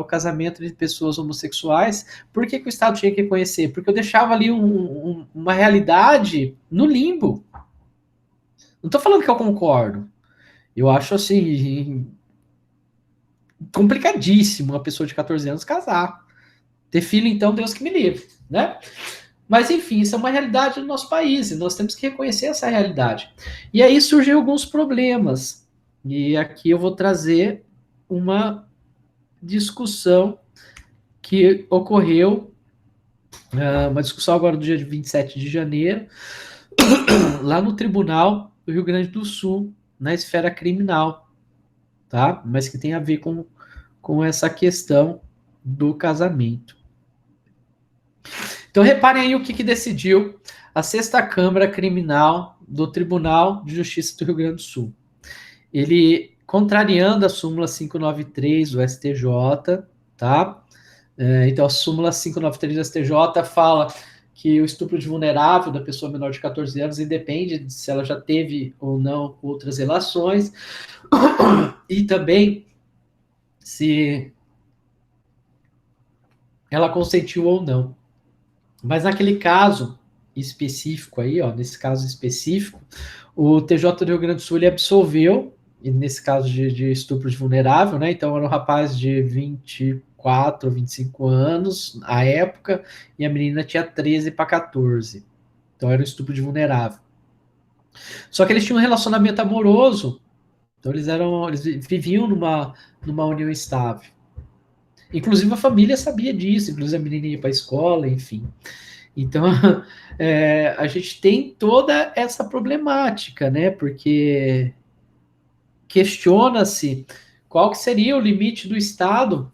o casamento de pessoas homossexuais. Por que o Estado tinha que reconhecer? Porque eu deixava ali uma realidade no limbo. Não estou falando que eu concordo. Eu acho assim complicadíssimo uma pessoa de 14 anos casar. Ter filho, então, Deus que me livre, né? Mas, enfim, isso é uma realidade do nosso país e nós temos que reconhecer essa realidade. E aí surgem alguns problemas. E aqui eu vou trazer uma discussão que ocorreu, uma discussão agora do dia 27 de janeiro, lá no Tribunal do Rio Grande do Sul, na esfera criminal, tá? Mas que tem a ver com essa questão do casamento. Então, reparem aí o que decidiu a 6ª Câmara Criminal do Tribunal de Justiça do Rio Grande do Sul. Ele, contrariando a súmula 593 do STJ, tá? Então, a súmula 593 do STJ fala que o estupro de vulnerável da pessoa menor de 14 anos independe de se ela já teve ou não outras relações, e também se ela consentiu ou não. Mas naquele caso específico aí, ó, nesse caso específico, o TJ do Rio Grande do Sul ele absolveu, e nesse caso de estupro de vulnerável, né? Então era um rapaz de 24, 25 anos à época, e a menina tinha 13 para 14. Então era um estupro de vulnerável. Só que eles tinham um relacionamento amoroso, então eles viviam numa união estável. Inclusive a família sabia disso, inclusive a menina ia para a escola, enfim. Então, a gente tem toda essa problemática, né? Porque questiona-se qual que seria o limite do Estado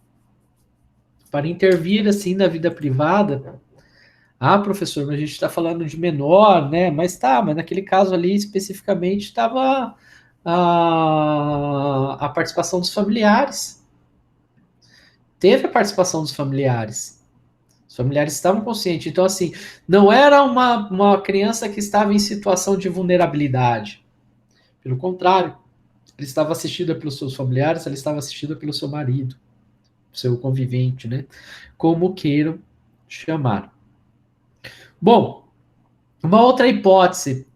para intervir assim na vida privada. Ah, professor, mas a gente está falando de menor, né? Mas naquele caso ali especificamente estava a participação dos familiares. Teve a participação dos familiares. Os familiares estavam conscientes. Então, assim, não era uma criança que estava em situação de vulnerabilidade. Pelo contrário, ela estava assistida pelos seus familiares, ela estava assistida pelo seu marido, seu convivente, né? Como queiram chamar. Bom, uma outra hipótese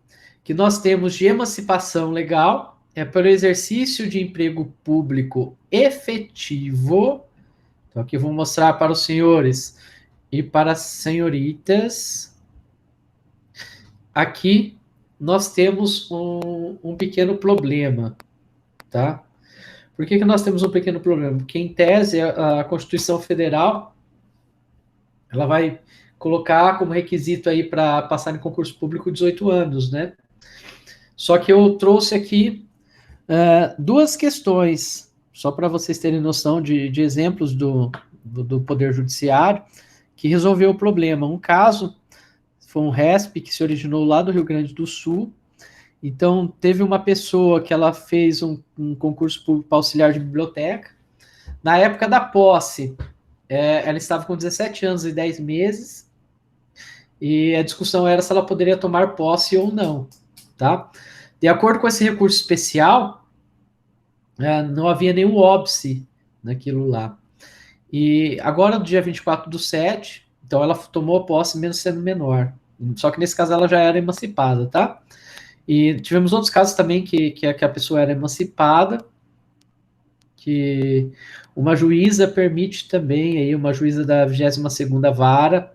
que nós temos de emancipação legal é pelo exercício de emprego público efetivo. Então, aqui eu vou mostrar para os senhores e para as senhoritas. Aqui nós temos um pequeno problema, tá? Por que nós temos um pequeno problema? Porque, em tese, a Constituição Federal ela vai colocar como requisito aí para passar em concurso público 18 anos, né? Só que eu trouxe aqui duas questões, só para vocês terem noção de exemplos do Poder Judiciário, que resolveu o problema. Um caso foi um RESP que se originou lá do Rio Grande do Sul. Então, teve uma pessoa que ela fez um concurso público para auxiliar de biblioteca. Na época da posse, ela estava com 17 anos e 10 meses, e a discussão era se ela poderia tomar posse ou não, tá? De acordo com esse recurso especial, não havia nenhum óbice naquilo lá. E agora, no dia 24/7, então ela tomou posse mesmo sendo menor. Só que nesse caso ela já era emancipada, tá? E tivemos outros casos também que a pessoa era emancipada, que uma juíza permite também, aí uma juíza da 22ª Vara,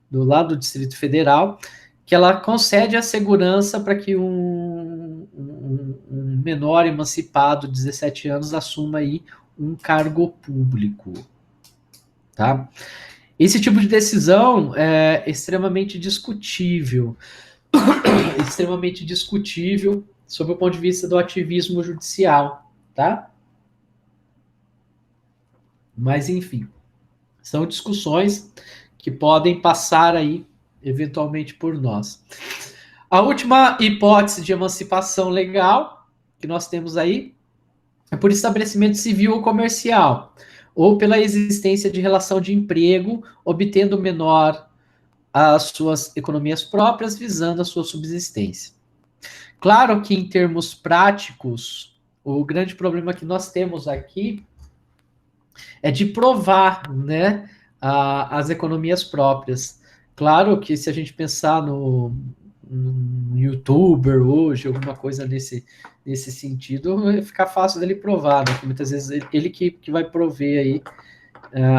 do lado do Distrito Federal, que ela concede a segurança para que um menor emancipado de 17 anos assuma aí um cargo público, tá? Esse tipo de decisão é extremamente discutível, extremamente discutível sob o ponto de vista do ativismo judicial, tá? Mas, enfim, são discussões que podem passar aí, eventualmente, por nós. A última hipótese de emancipação legal que nós temos aí é por estabelecimento civil ou comercial, ou pela existência de relação de emprego, obtendo o menor as suas economias próprias, visando a sua subsistência. Claro que, em termos práticos, o grande problema que nós temos aqui é de provar, né, as economias próprias. Claro que se a gente pensar no youtuber hoje, alguma coisa nesse sentido, vai ficar fácil dele provar, né? Porque muitas vezes ele que vai prover aí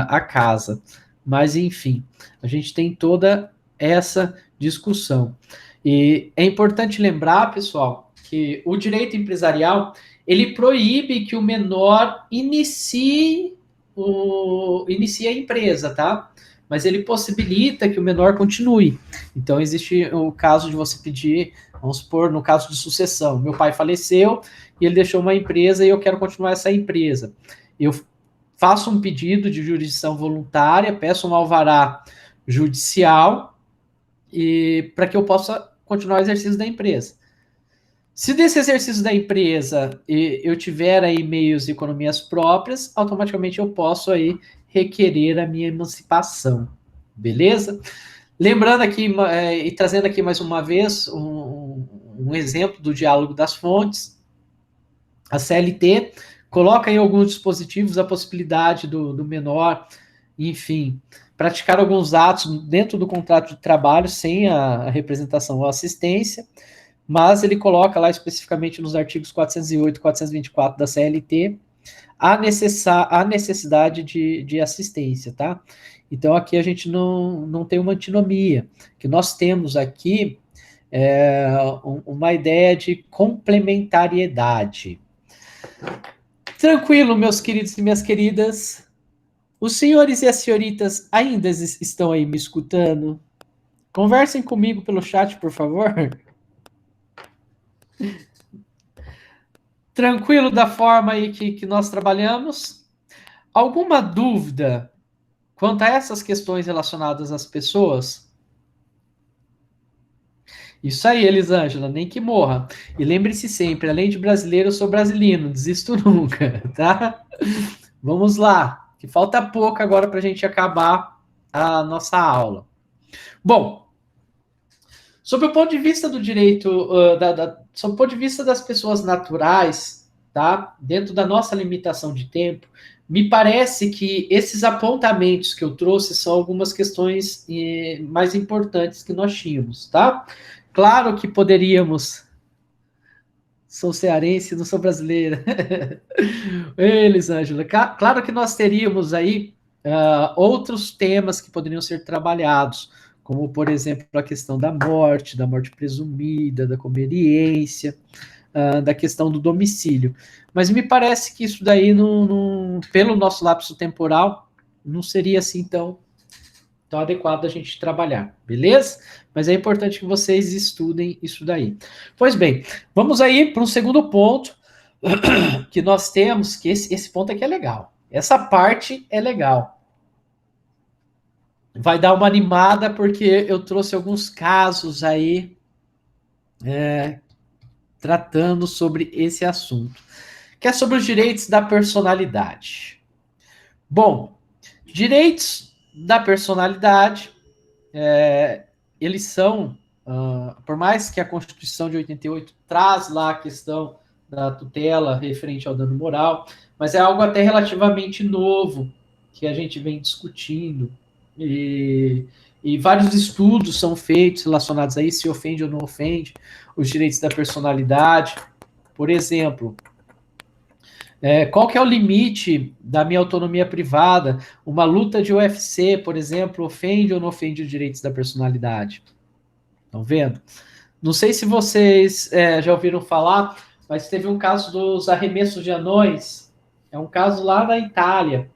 a casa. Mas, enfim, a gente tem toda essa discussão. E é importante lembrar, pessoal, que o direito empresarial, ele proíbe que o menor inicie a empresa, tá? Mas ele possibilita que o menor continue. Então, existe o caso de você pedir, vamos supor, no caso de sucessão, meu pai faleceu e ele deixou uma empresa e eu quero continuar essa empresa. Eu faço um pedido de jurisdição voluntária, peço um alvará judicial e para que eu possa continuar o exercício da empresa. Se desse exercício da empresa eu tiver aí meios e economias próprias, automaticamente eu posso aí requerer a minha emancipação, beleza? Lembrando aqui, e trazendo aqui mais uma vez um exemplo do diálogo das fontes, a CLT coloca em alguns dispositivos a possibilidade do menor, enfim, praticar alguns atos dentro do contrato de trabalho sem a representação ou assistência, mas ele coloca lá especificamente nos artigos 408 e 424 da CLT a necessidade de assistência, tá? Então aqui a gente não tem uma antinomia, que nós temos aqui uma ideia de complementariedade. Tranquilo, meus queridos e minhas queridas. Os senhores e as senhoritas ainda estão aí me escutando? Conversem comigo pelo chat, por favor. Tranquilo da forma aí que nós trabalhamos? Alguma dúvida quanto a essas questões relacionadas às pessoas? Isso aí, Elisângela, nem que morra. E lembre-se sempre, além de brasileiro, eu sou brasileiro, não desisto nunca, tá? Vamos lá, que falta pouco agora para a gente acabar a nossa aula. Bom, sob o ponto de vista do direito, sob o ponto de vista das pessoas naturais, tá? Dentro da nossa limitação de tempo, me parece que esses apontamentos que eu trouxe são algumas questões mais importantes que nós tínhamos, tá? Claro que poderíamos. Sou cearense, não sou brasileira. Elisângela, claro que nós teríamos aí outros temas que poderiam ser trabalhados, como, por exemplo, a questão da morte presumida, da conveniência, da questão do domicílio. Mas me parece que isso daí, pelo nosso lapso temporal, não seria assim tão adequado a gente trabalhar, beleza? Mas é importante que vocês estudem isso daí. Pois bem, vamos aí para um segundo ponto que nós temos, que esse ponto aqui é legal. Essa parte é legal. Vai dar uma animada, porque eu trouxe alguns casos aí tratando sobre esse assunto, que é sobre os direitos da personalidade. Bom, direitos da personalidade, eles são, por mais que a Constituição de 88 traz lá a questão da tutela referente ao dano moral, mas é algo até relativamente novo que a gente vem discutindo, e vários estudos são feitos relacionados a isso, se ofende ou não ofende os direitos da personalidade. Por exemplo, qual que é o limite da minha autonomia privada? Uma luta de UFC, por exemplo, ofende ou não ofende os direitos da personalidade? Estão vendo? Não sei se vocês já ouviram falar, mas teve um caso dos arremessos de anões. É um caso lá na Itália.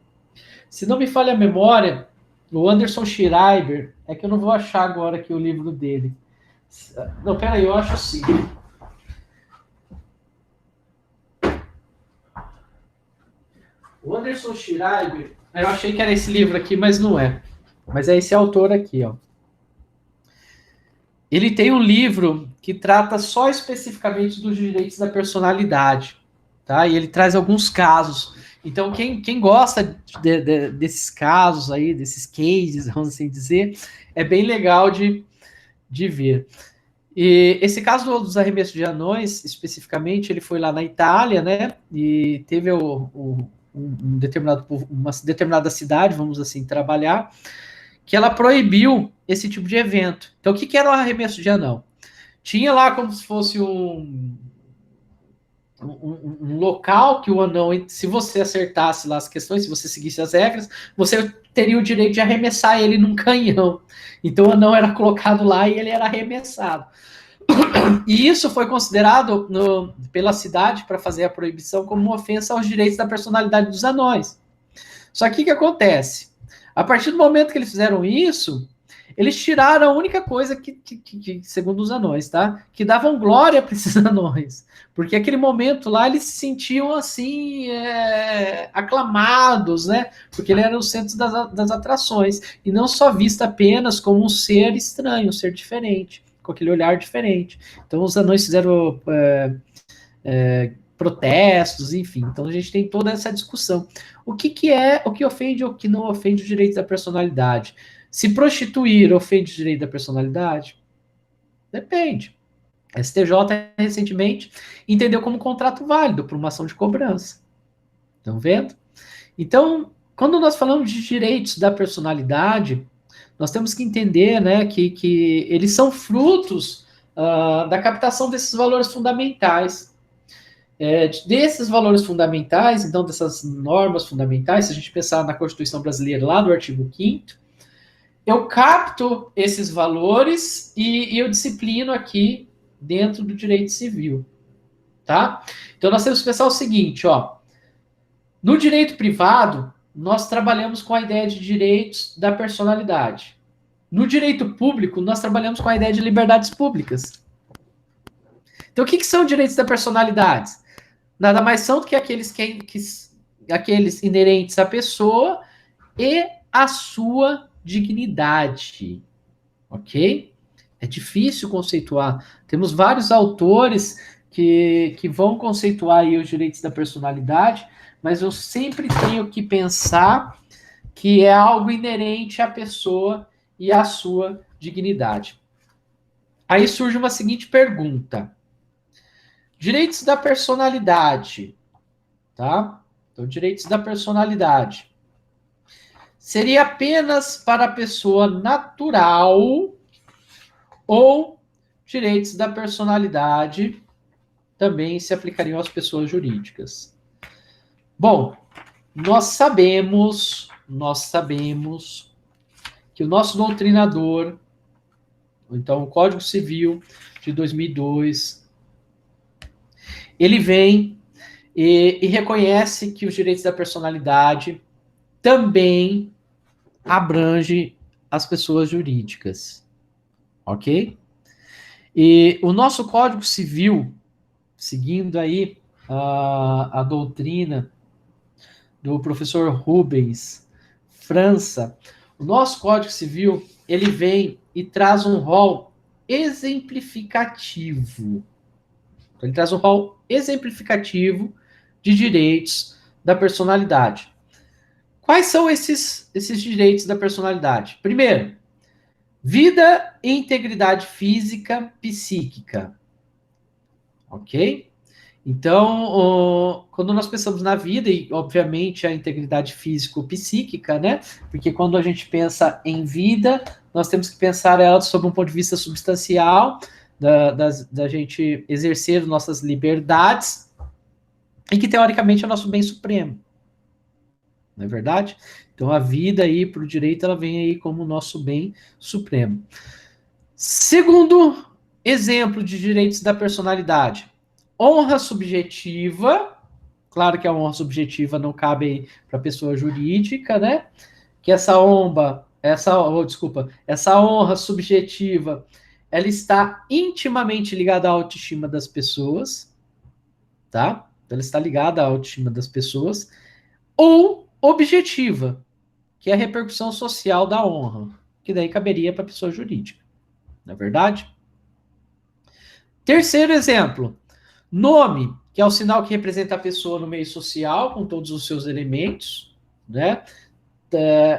Se não me falha a memória, o Anderson Schreiber, é que eu não vou achar agora aqui o livro dele. Não, peraí, eu acho sim. O Anderson Schreiber, eu achei que era esse livro aqui, mas não é. Mas é esse autor aqui, ó. Ele tem um livro que trata só especificamente dos direitos da personalidade, tá? E ele traz alguns casos. Então, quem gosta desses casos aí, desses cases, vamos assim dizer, é bem legal de ver. E esse caso dos arremessos de anões, especificamente, ele foi lá na Itália, né? E teve uma determinada cidade, vamos assim, trabalhar, que ela proibiu esse tipo de evento. Então, o que era o arremesso de anão? Tinha lá como se fosse um local que o anão, se você acertasse lá as questões, se você seguisse as regras, você teria o direito de arremessar ele num canhão. Então, o anão era colocado lá e ele era arremessado. E isso foi considerado pela cidade, para fazer a proibição, como uma ofensa aos direitos da personalidade dos anões. Só que o que acontece? A partir do momento que eles fizeram isso, eles tiraram a única coisa que segundo os anões, tá? Que davam glória para esses anões. Porque aquele momento lá eles se sentiam assim, aclamados, né? Porque ele era o centro das atrações. E não só visto apenas como um ser estranho, um ser diferente, com aquele olhar diferente. Então os anões fizeram protestos, enfim. Então a gente tem toda essa discussão. O que ofende ou o que não ofende os direitos da personalidade? Se prostituir ofende o direito da personalidade? Depende. A STJ recentemente entendeu como contrato válido para uma ação de cobrança. Estão vendo? Então, quando nós falamos de direitos da personalidade, nós temos que entender, né, que eles são frutos da captação desses valores fundamentais. Desses valores fundamentais, então dessas normas fundamentais, se a gente pensar na Constituição Brasileira, lá do artigo 5º, eu capto esses valores e eu disciplino aqui dentro do direito civil, tá? Então nós temos que pensar o seguinte, ó, no direito privado, nós trabalhamos com a ideia de direitos da personalidade. No direito público, nós trabalhamos com a ideia de liberdades públicas. Então, o que são direitos da personalidade? Nada mais são do que aqueles inerentes à pessoa e à sua dignidade. Ok? É difícil conceituar. Temos vários autores que vão conceituar aí os direitos da personalidade, mas eu sempre tenho que pensar que é algo inerente à pessoa e à sua dignidade. Aí surge uma seguinte pergunta. Direitos da personalidade, tá? Então, direitos da personalidade. Seria apenas para a pessoa natural ou direitos da personalidade também se aplicariam às pessoas jurídicas? Bom, nós sabemos que o nosso doutrinador, então o Código Civil de 2002, ele vem e reconhece que os direitos da personalidade também abrange as pessoas jurídicas, ok? E o nosso Código Civil, seguindo aí a doutrina do professor Rubens França, o nosso Código Civil, ele vem e traz um rol exemplificativo. Então, ele traz um rol exemplificativo de direitos da personalidade. Quais são esses direitos da personalidade? Primeiro, vida e integridade física, psíquica. Ok? Então, quando nós pensamos na vida, e obviamente a integridade físico-psíquica, né? Porque quando a gente pensa em vida, nós temos que pensar ela sob um ponto de vista substancial, da gente exercer nossas liberdades, e que teoricamente é o nosso bem supremo. Não é verdade? Então a vida aí para o direito, ela vem aí como o nosso bem supremo. Segundo exemplo de direitos da personalidade, honra subjetiva. Claro que a honra subjetiva não cabe para pessoa jurídica, né? Que essa honra subjetiva, ela está intimamente ligada à autoestima das pessoas, tá? Ela está ligada à autoestima das pessoas. Ou objetiva, que é a repercussão social da honra, que daí caberia para a pessoa jurídica, não é verdade? Terceiro exemplo, nome, que é o sinal que representa a pessoa no meio social, com todos os seus elementos, né?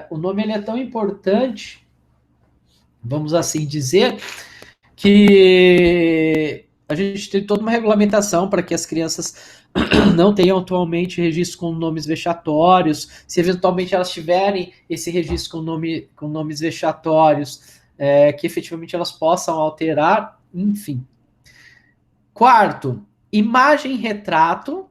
O nome, ele é tão importante, vamos assim dizer, que a gente tem toda uma regulamentação para que as crianças não tenham atualmente registro com nomes vexatórios. Se eventualmente elas tiverem esse registro com nomes vexatórios, que efetivamente elas possam alterar, enfim. Quarto, imagem retrato,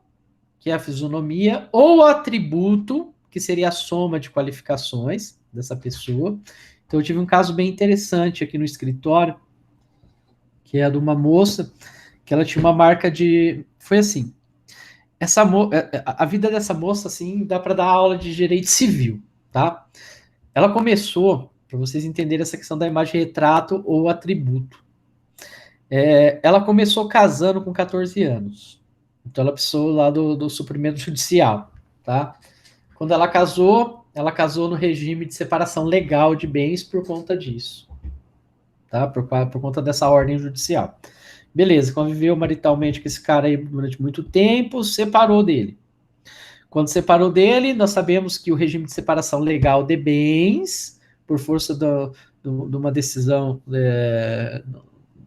que é a fisionomia, ou atributo, que seria a soma de qualificações dessa pessoa. Então eu tive um caso bem interessante aqui no escritório, que é de uma moça, que ela tinha uma marca de... Foi assim, a vida dessa moça, assim, dá para dar aula de direito civil, tá? Ela começou, para vocês entenderem essa questão da imagem retrato ou atributo. Ela começou casando com 14 anos. Então ela precisou lá do suprimento judicial, tá? Quando ela casou no regime de separação legal de bens por conta disso, tá? Por conta dessa ordem judicial. Beleza, conviveu maritalmente com esse cara aí durante muito tempo, separou dele. Quando separou dele, nós sabemos que o regime de separação legal de bens por força de uma decisão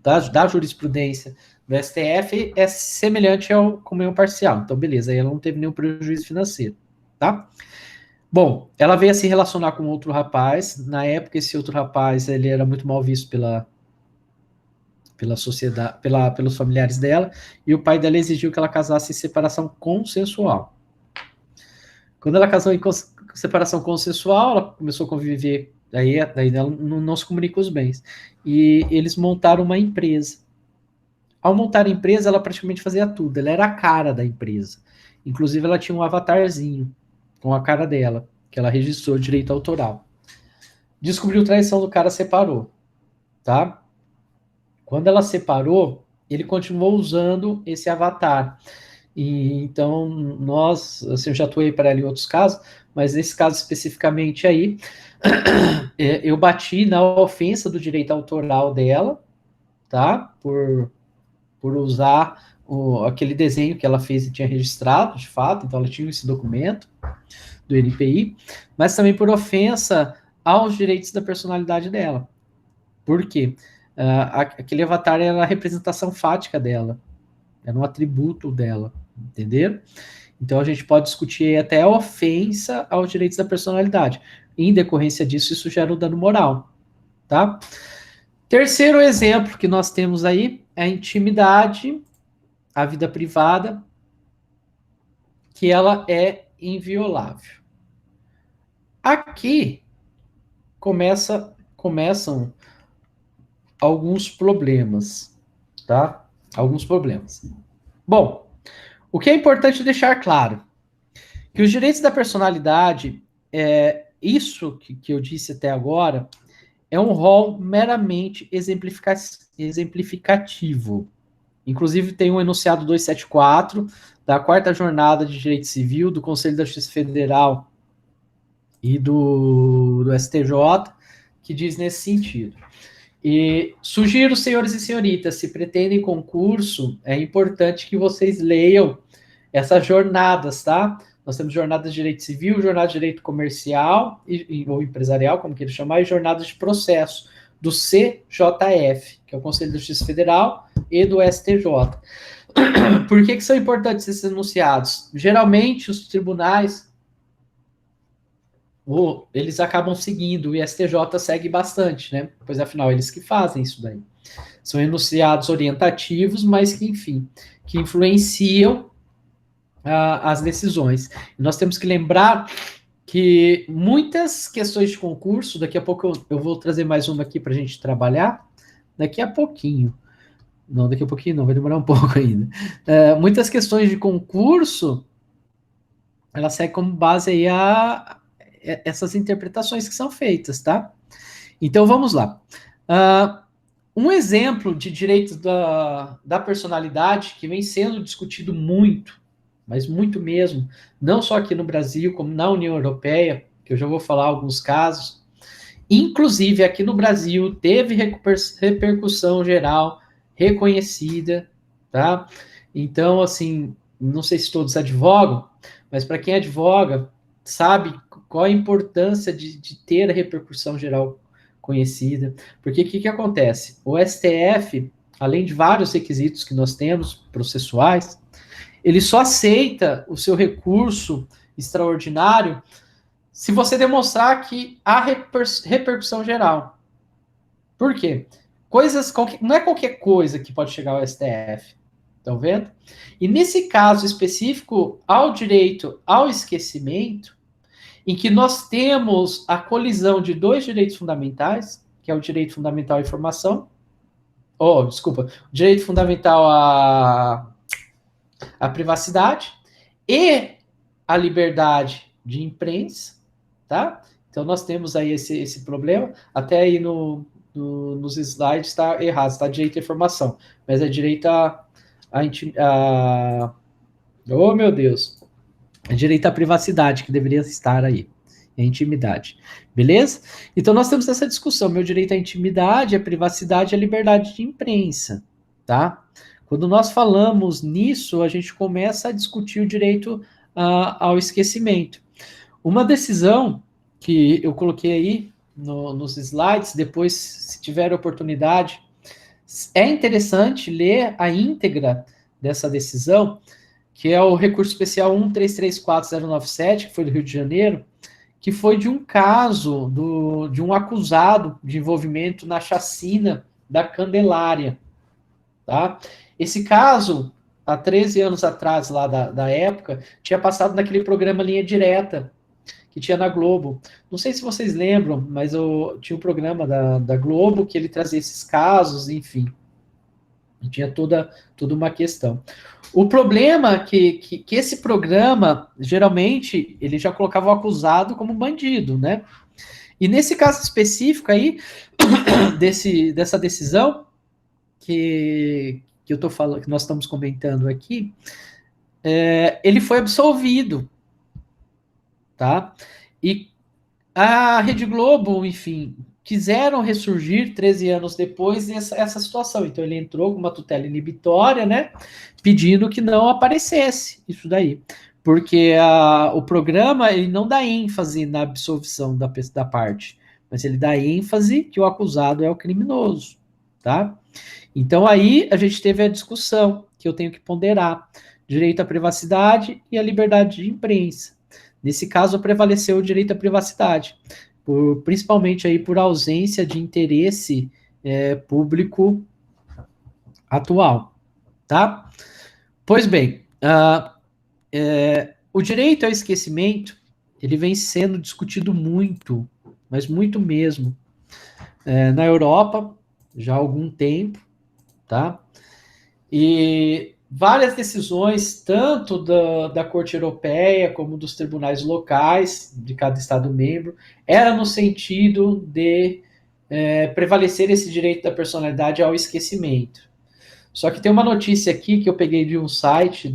da jurisprudência do STF, é semelhante ao comunhão parcial. Então, beleza, aí ela não teve nenhum prejuízo financeiro, tá? Bom, ela veio a se relacionar com outro rapaz. Na época, esse outro rapaz, ele era muito mal visto pela sociedade, pelos familiares dela, e o pai dela exigiu que ela casasse em separação consensual. Quando ela casou em separação consensual, ela começou a conviver, daí ela não se comunica os bens. E eles montaram uma empresa. Ao montar a empresa, ela praticamente fazia tudo, ela era a cara da empresa. Inclusive, ela tinha um avatarzinho com a cara dela, que ela registrou direito autoral. Descobriu traição do cara, separou, tá? Quando ela separou, ele continuou usando esse avatar. E, então, assim, eu já atuei para ela em outros casos, mas nesse caso especificamente aí, eu bati na ofensa do direito autoral dela, tá? Por usar aquele desenho que ela fez e tinha registrado, de fato, então ela tinha esse documento do NPI, mas também por ofensa aos direitos da personalidade dela. Por quê? Aquele avatar era a representação fática dela, era um atributo dela, entenderam? Então a gente pode discutir até a ofensa aos direitos da personalidade. Em decorrência disso, isso gera um dano moral, tá? Terceiro exemplo que nós temos aí é a intimidade, a vida privada, que ela é inviolável. Aqui começam alguns problemas, tá? Alguns problemas. Bom, o que é importante deixar claro, que os direitos da personalidade, isso que eu disse até agora, é um rol meramente exemplificativo. Inclusive, tem um enunciado 274 da 4ª Jornada de Direito Civil do Conselho da Justiça Federal e do STJ, que diz nesse sentido. E sugiro, senhores e senhoritas, se pretendem concurso, é importante que vocês leiam essas jornadas, tá? Nós temos jornadas de direito civil, jornada de direito comercial ou empresarial, como queiram chamar, e jornadas de processo do CJF, que é o Conselho da Justiça Federal, e do STJ. Por que são importantes esses enunciados? Geralmente, os tribunais, eles acabam seguindo, o STJ segue bastante, né? Pois, afinal, eles que fazem isso daí. São enunciados orientativos, mas que, enfim, que influenciam as decisões. E nós temos que lembrar que muitas questões de concurso, daqui a pouco eu vou trazer mais uma aqui para a gente trabalhar, daqui a pouquinho. Não, daqui a pouquinho não, vai demorar um pouco ainda. Muitas questões de concurso, elas seguem como base aí essas interpretações que são feitas, tá? Então, vamos lá. Um exemplo de direito da personalidade que vem sendo discutido muito, mas muito mesmo, não só aqui no Brasil, como na União Europeia, que eu já vou falar alguns casos, inclusive aqui no Brasil teve repercussão geral reconhecida, tá? Então, assim, não sei se todos advogam, mas para quem advoga, sabe qual a importância de ter a repercussão geral conhecida, porque o que acontece? O STF, além de vários requisitos que nós temos processuais, ele só aceita o seu recurso extraordinário se você demonstrar que há repercussão geral. Por quê? Não é qualquer coisa que pode chegar ao STF. Estão vendo? E nesse caso específico, ao direito ao esquecimento, em que nós temos a colisão de dois direitos fundamentais, que é o direito fundamental à informação, o direito fundamental à privacidade e a liberdade de imprensa, tá? Então nós temos aí esse problema, até aí nos slides está errado, está direito à informação, mas é direito oh meu Deus, é direito à privacidade que deveria estar aí, a intimidade, beleza? Então nós temos essa discussão, meu direito à intimidade, à privacidade e à liberdade de imprensa, tá? Quando nós falamos nisso, a gente começa a discutir o direito ao esquecimento. Uma decisão que eu coloquei aí nos slides, depois, se tiver oportunidade. É interessante ler a íntegra dessa decisão, que é o recurso especial 1334097, que foi do Rio de Janeiro, que foi de um caso de um acusado de envolvimento na chacina da Candelária. Tá? Esse caso, há 13 anos atrás, lá da época, tinha passado naquele programa Linha Direta, que tinha na Globo. Não sei se vocês lembram, mas tinha um programa da Globo que ele trazia esses casos, enfim. Tinha toda uma questão. O problema é que esse programa, geralmente, ele já colocava o acusado como bandido, né? E nesse caso específico aí, dessa decisão, que eu tô falando, que nós estamos comentando aqui, ele foi absolvido, tá? E a Rede Globo, enfim, quiseram ressurgir 13 anos depois essa situação. Então ele entrou com uma tutela inibitória, né? Pedindo que não aparecesse isso daí. Porque o programa ele não dá ênfase na absolvição da parte, mas ele dá ênfase que o acusado é o criminoso, tá? Então aí a gente teve a discussão que eu tenho que ponderar: direito à privacidade e a liberdade de imprensa. Nesse caso, prevaleceu o direito à privacidade, principalmente aí por ausência de interesse público atual, tá? Pois bem, o direito ao esquecimento, ele vem sendo discutido muito, mas muito mesmo, na Europa, já há algum tempo, tá? E várias decisões, tanto da Corte Europeia como dos tribunais locais de cada Estado membro, era no sentido de prevalecer esse direito da personalidade ao esquecimento. Só que tem uma notícia aqui que eu peguei de um site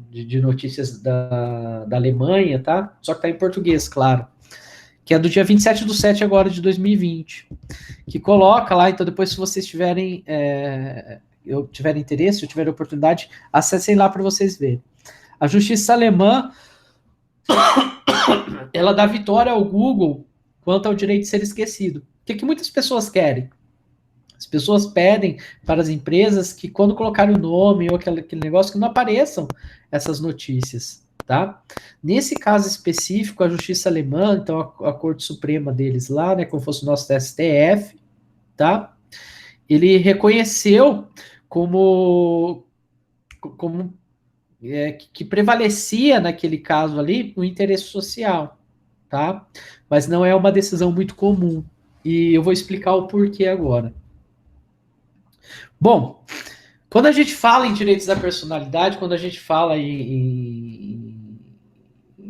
de notícias da Alemanha, tá? Só que está em português, claro. Que é do dia 27/7 agora de 2020. Que coloca lá, então depois se vocês tiverem interesse, ou tiverem oportunidade, acessem lá para vocês verem. A justiça alemã, ela dá vitória ao Google quanto ao direito de ser esquecido. O que muitas pessoas querem? As pessoas pedem para as empresas que quando colocarem o nome ou aquele negócio, que não apareçam essas notícias, tá? Nesse caso específico, a justiça alemã, então a Corte Suprema deles lá, né, como fosse o nosso STF, tá? Ele reconheceu como que prevalecia naquele caso ali o interesse social, tá? Mas não é uma decisão muito comum. E eu vou explicar o porquê agora. Bom, quando a gente fala em direitos da personalidade, quando a gente fala em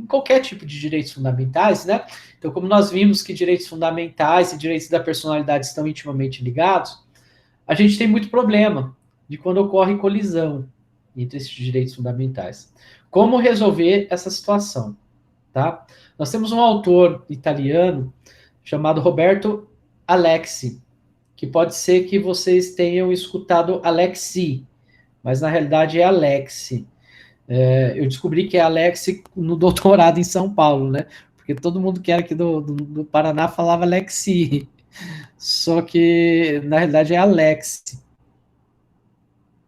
qualquer tipo de direitos fundamentais, né? Então, como nós vimos que direitos fundamentais e direitos da personalidade estão intimamente ligados, a gente tem muito problema de quando ocorre colisão entre esses direitos fundamentais. Como resolver essa situação, tá? Nós temos um autor italiano chamado Roberto Alexi, que pode ser que vocês tenham escutado Alexi, mas na realidade é Alexi. Eu descobri que é Alexi no doutorado em São Paulo, né? Porque todo mundo que era aqui do Paraná falava Alexi. Só que na realidade é Alexi.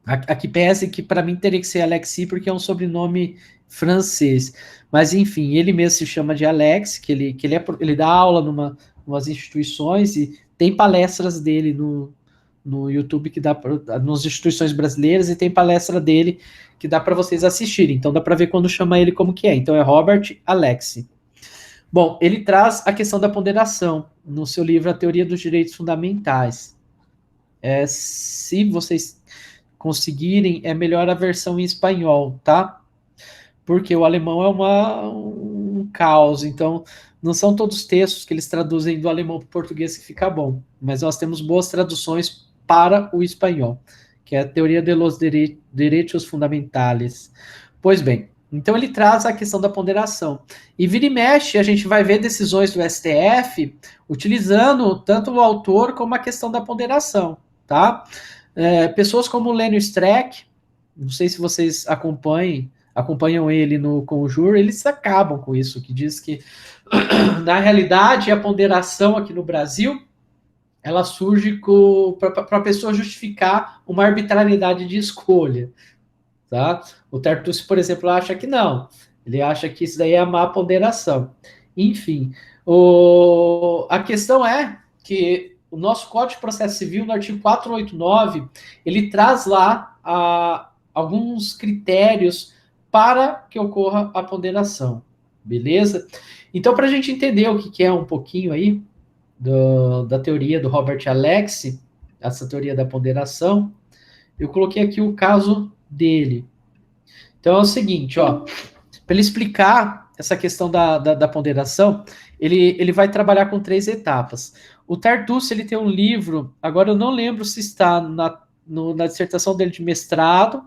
Aqui pese que para mim teria que ser Alexi, porque é um sobrenome francês. Mas enfim, ele mesmo se chama de Alex, que ele dá aula umas instituições e tem palestras dele no YouTube que dá nas instituições brasileiras, e tem palestra dele que dá para vocês assistirem. Então dá para ver quando chama ele como que é. Então é Robert Alexi. Bom, ele traz a questão da ponderação no seu livro A Teoria dos Direitos Fundamentais. Se vocês conseguirem, é melhor a versão em espanhol, tá? Porque o alemão é um caos, então não são todos os textos que eles traduzem do alemão para o português que fica bom, mas nós temos boas traduções para o espanhol, que é a Teoria de los Derechos Fundamentales. Pois bem, então ele traz a questão da ponderação. E vira e mexe, a gente vai ver decisões do STF utilizando tanto o autor como a questão da ponderação, tá? Pessoas como o Lênio Streck, não sei se vocês acompanhem acompanham ele no Conjur, eles acabam com isso, que diz que, na realidade, a ponderação aqui no Brasil, ela surge para a pessoa justificar uma arbitrariedade de escolha, tá? O Tartucci, por exemplo, acha que não. Ele acha que isso daí é a má ponderação. Enfim, a questão é que o nosso Código de Processo Civil, no artigo 489, ele traz lá alguns critérios para que ocorra a ponderação, beleza? Então, para a gente entender o que é um pouquinho aí da teoria do Robert Alexy, essa teoria da ponderação, eu coloquei aqui o caso dele. Então é o seguinte, ó, para ele explicar essa questão da ponderação, ele vai trabalhar com 3 etapas. O Tartucci, ele tem um livro, agora eu não lembro se está na dissertação dele de mestrado,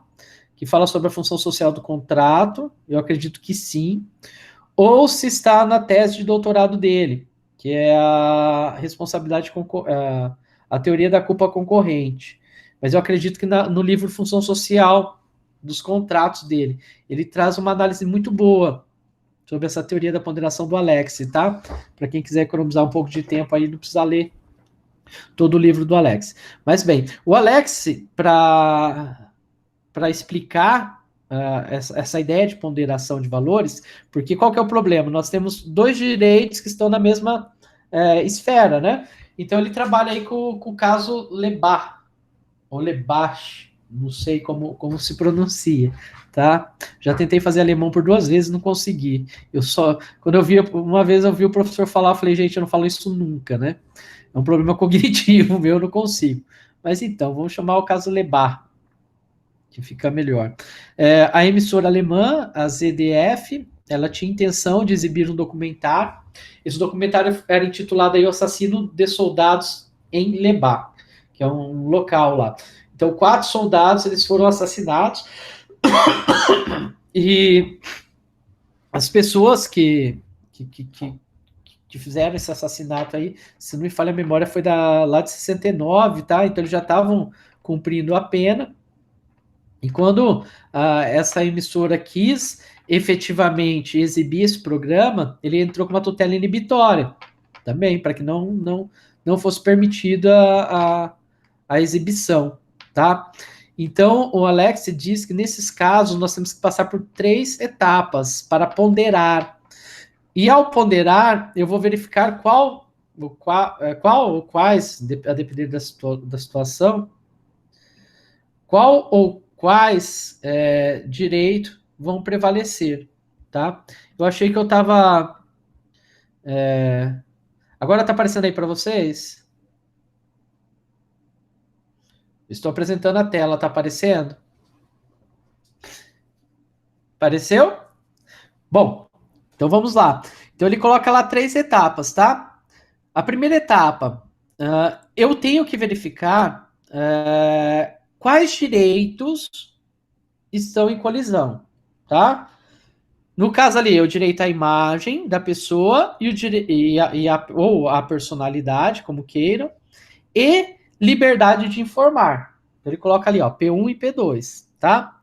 que fala sobre a função social do contrato, eu acredito que sim, ou se está na tese de doutorado dele, que é a responsabilidade, a teoria da culpa concorrente. Mas eu acredito que no livro Função Social dos contratos dele, ele traz uma análise muito boa sobre essa teoria da ponderação do Alexy, tá? Para quem quiser economizar um pouco de tempo aí, não precisa ler todo o livro do Alexy. Mas bem, o Alexy, para explicar essa ideia de ponderação de valores, porque qual que é o problema? Nós temos 2 direitos que estão na mesma esfera, né? Então ele trabalha aí com o caso Lebach, ou Lebach, não sei como se pronuncia, tá? Já tentei fazer alemão por 2 vezes, não consegui. Quando uma vez eu vi o professor falar, eu falei, gente, eu não falo isso nunca, né? É um problema cognitivo meu, eu não consigo. Mas então, vamos chamar o caso Lebach, que fica melhor. A emissora alemã, a ZDF, ela tinha intenção de exibir um documentário. Esse documentário era intitulado aí O Assassino de Soldados em Lebach, que é um local lá. Então, 4 soldados, eles foram assassinados, e as pessoas que fizeram esse assassinato aí, se não me falha a memória, foi lá de 69, tá? Então, eles já estavam cumprindo a pena. E quando essa emissora quis efetivamente exibir esse programa, ele entrou com uma tutela inibitória também, para que não fosse permitida a exibição, tá? Então, o Alex diz que nesses casos nós temos que passar por 3 etapas para ponderar. E ao ponderar, eu vou verificar qual ou quais, a depender da situação, qual ou quais direitos vão prevalecer, tá? Eu achei que eu estava... Agora está aparecendo aí para vocês? Estou apresentando a tela, está aparecendo? Apareceu? Bom, então vamos lá. Então ele coloca lá 3 etapas, tá? A primeira etapa, eu tenho que verificar quais direitos estão em colisão, tá? No caso ali, o direito à imagem da pessoa ou a personalidade, como queiram, e liberdade de informar. Então ele coloca ali, ó, P1 e P2, tá?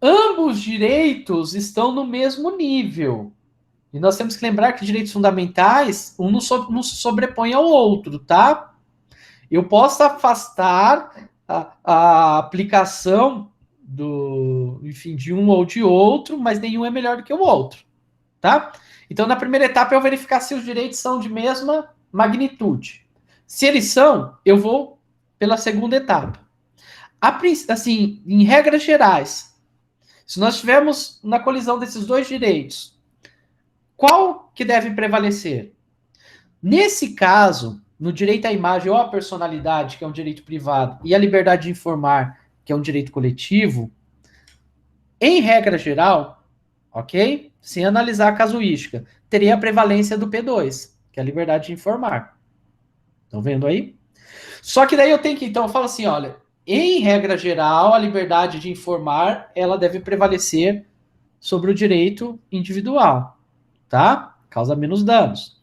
Ambos direitos estão no mesmo nível. E nós temos que lembrar que direitos fundamentais, um não se sobrepõe ao outro, tá? Eu posso afastar a aplicação de um ou de outro, mas nenhum é melhor do que o outro, tá? Então, na primeira etapa, eu verificar se os direitos são de mesma magnitude. Se eles são, eu vou pela segunda etapa. Assim, em regras gerais, se nós estivermos na colisão desses 2 direitos, qual que deve prevalecer? Nesse caso, no direito à imagem ou à personalidade, que é um direito privado, e a liberdade de informar, que é um direito coletivo, em regra geral, ok? Sem analisar a casuística, teria a prevalência do P2, que é a liberdade de informar. Estão vendo aí? Só que daí então eu falo assim, olha, em regra geral, a liberdade de informar, ela deve prevalecer sobre o direito individual, tá? Causa menos danos.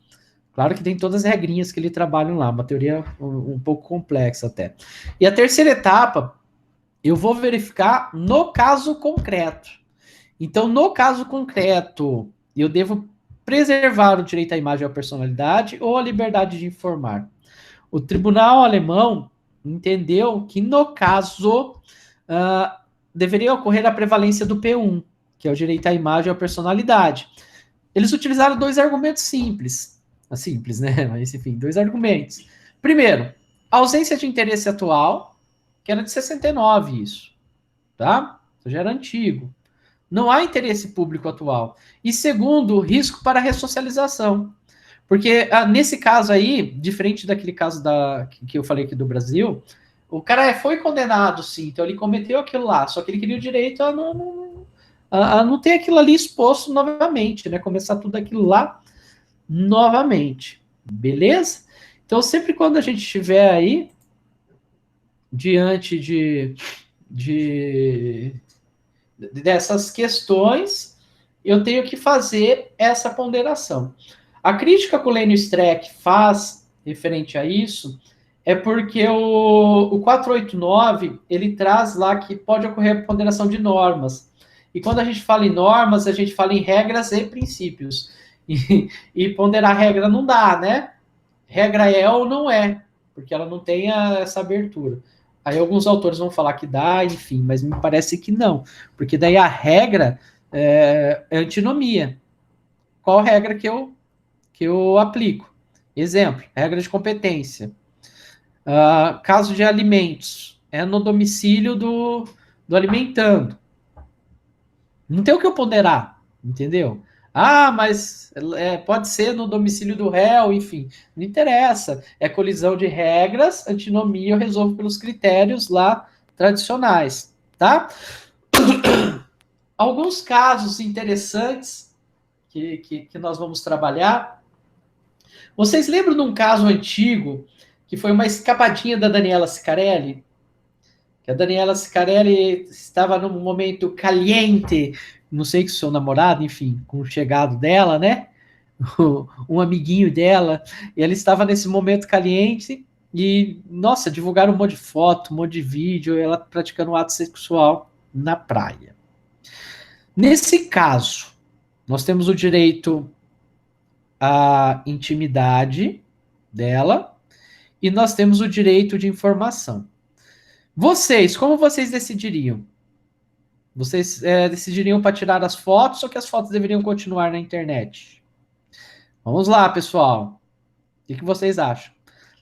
Claro que tem todas as regrinhas que ele trabalha lá, uma teoria um pouco complexa até. E a terceira etapa, eu vou verificar no caso concreto. Então, no caso concreto, eu devo preservar o direito à imagem e à personalidade ou a liberdade de informar? O tribunal alemão entendeu que, no caso, deveria ocorrer a prevalência do P1, que é o direito à imagem e à personalidade. Eles utilizaram dois argumentos simples, né? Mas, enfim, dois argumentos. Primeiro, a ausência de interesse atual, que era de 69, isso, tá? Isso já era antigo. Não há interesse público atual. E segundo, o risco para ressocialização. Porque nesse caso aí, diferente daquele caso que eu falei aqui do Brasil, o cara foi condenado, sim, então ele cometeu aquilo lá, só que ele queria o direito a não ter aquilo ali exposto novamente, né? Começar tudo aquilo lá novamente. Beleza? Então, sempre quando a gente estiver aí diante de dessas questões, eu tenho que fazer essa ponderação. A crítica que o Lênio Streck faz referente a isso é porque o 489 ele traz lá que pode ocorrer a ponderação de normas. E quando a gente fala em normas, a gente fala em regras e princípios. E ponderar regra não dá, né? Regra é ou não é, porque ela não tem essa abertura. Aí alguns autores vão falar que dá, enfim, mas me parece que não, porque daí a regra é antinomia. Qual regra que eu aplico? Exemplo, regra de competência. Caso de alimentos, é no domicílio do alimentando. Não tem o que eu ponderar, entendeu? Mas pode ser no domicílio do réu, enfim, não interessa. É colisão de regras, antinomia eu resolvo pelos critérios lá tradicionais, tá? Alguns casos interessantes que nós vamos trabalhar. Vocês lembram de um caso antigo que foi uma escapadinha da Daniela Scarelli? Que a Daniela Scarelli estava num momento caliente, não sei que seu namorado, enfim, com o chegado dela, né? Um amiguinho dela, e ela estava nesse momento caliente e, nossa, divulgaram um monte de foto, um monte de vídeo, ela praticando um ato sexual na praia. Nesse caso, nós temos o direito à intimidade dela e nós temos o direito de informação. Vocês, como vocês decidiriam? Vocês decidiriam para tirar as fotos ou que as fotos deveriam continuar na internet? Vamos lá, pessoal. O que vocês acham?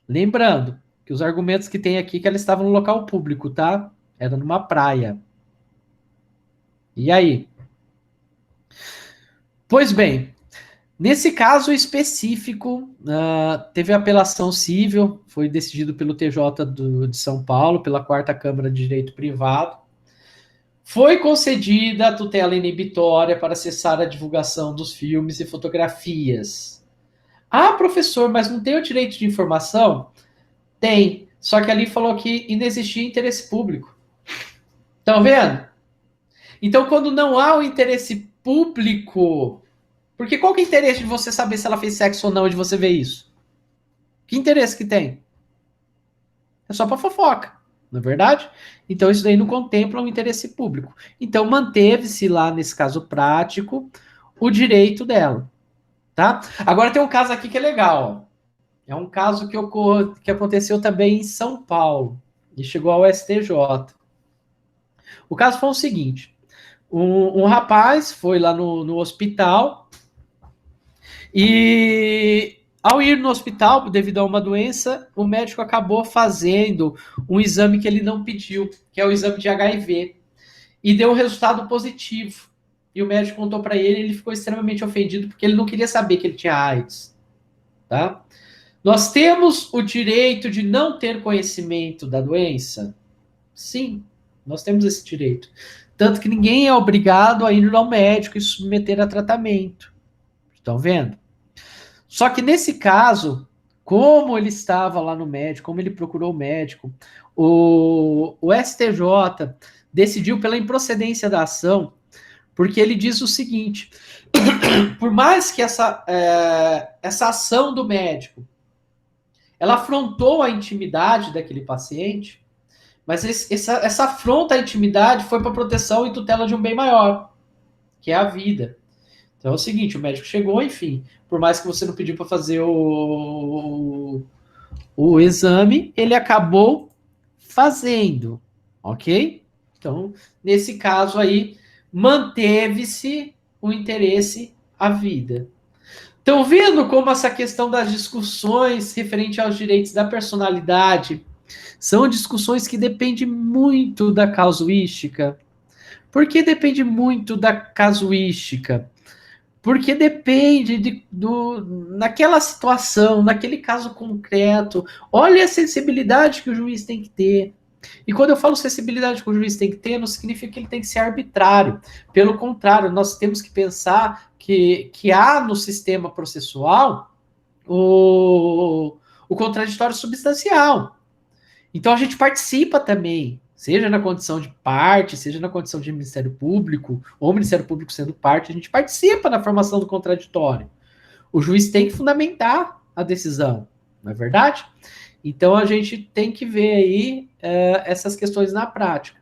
Lembrando que os argumentos que tem aqui que ela estava no local público, tá? Era numa praia. E aí? Pois bem, nesse caso específico, teve apelação civil, foi decidido pelo TJ de São Paulo, pela Quarta Câmara de Direito Privado. Foi concedida a tutela inibitória para cessar a divulgação dos filmes e fotografias. Professor, mas não tem o direito de informação? Tem, só que ali falou que inexistia interesse público. Estão vendo? Então, quando não há o interesse público, porque qual que é o interesse de você saber se ela fez sexo ou não, de você ver isso? Que interesse que tem? É só para fofoca, não é verdade? Então, isso daí não contempla o interesse público. Então, manteve-se lá, nesse caso prático, o direito dela, tá? Agora tem um caso aqui que é legal, ó. É um caso que aconteceu também em São Paulo e chegou ao STJ. O caso foi o seguinte: um rapaz foi lá no hospital e, ao ir no hospital, devido a uma doença, o médico acabou fazendo um exame que ele não pediu, que é o exame de HIV, e deu um resultado positivo. E o médico contou para ele, ele ficou extremamente ofendido porque ele não queria saber que ele tinha AIDS, tá? Nós temos o direito de não ter conhecimento da doença? Sim, nós temos esse direito. Tanto que ninguém é obrigado a ir ao médico e submeter a tratamento. Estão vendo? Só que nesse caso, como ele estava lá no médico, como ele procurou o médico, o STJ decidiu pela improcedência da ação, porque ele diz o seguinte: por mais que essa ação do médico ela afrontou a intimidade daquele paciente, mas essa afronta à intimidade foi para proteção e tutela de um bem maior. que é a vida. Então é o seguinte, o médico chegou, enfim, por mais que você não pediu para fazer o exame, ele acabou fazendo, ok? Então, nesse caso aí, manteve-se o interesse à vida. Estão vendo como essa questão das discussões referente aos direitos da personalidade são discussões que dependem muito da casuística? Por que depende muito da casuística? Porque depende naquela situação, naquele caso concreto. Olha a sensibilidade que o juiz tem que ter. E quando eu falo sensibilidade que o juiz tem que ter, não significa que ele tem que ser arbitrário. Pelo contrário, nós temos que pensar que há no sistema processual o contraditório substancial. Então a gente participa também, seja na condição de parte, seja na condição de Ministério Público, ou Ministério Público sendo parte, a gente participa na formação do contraditório. O juiz tem que fundamentar a decisão, não é verdade? Então a gente tem que ver aí essas questões na prática.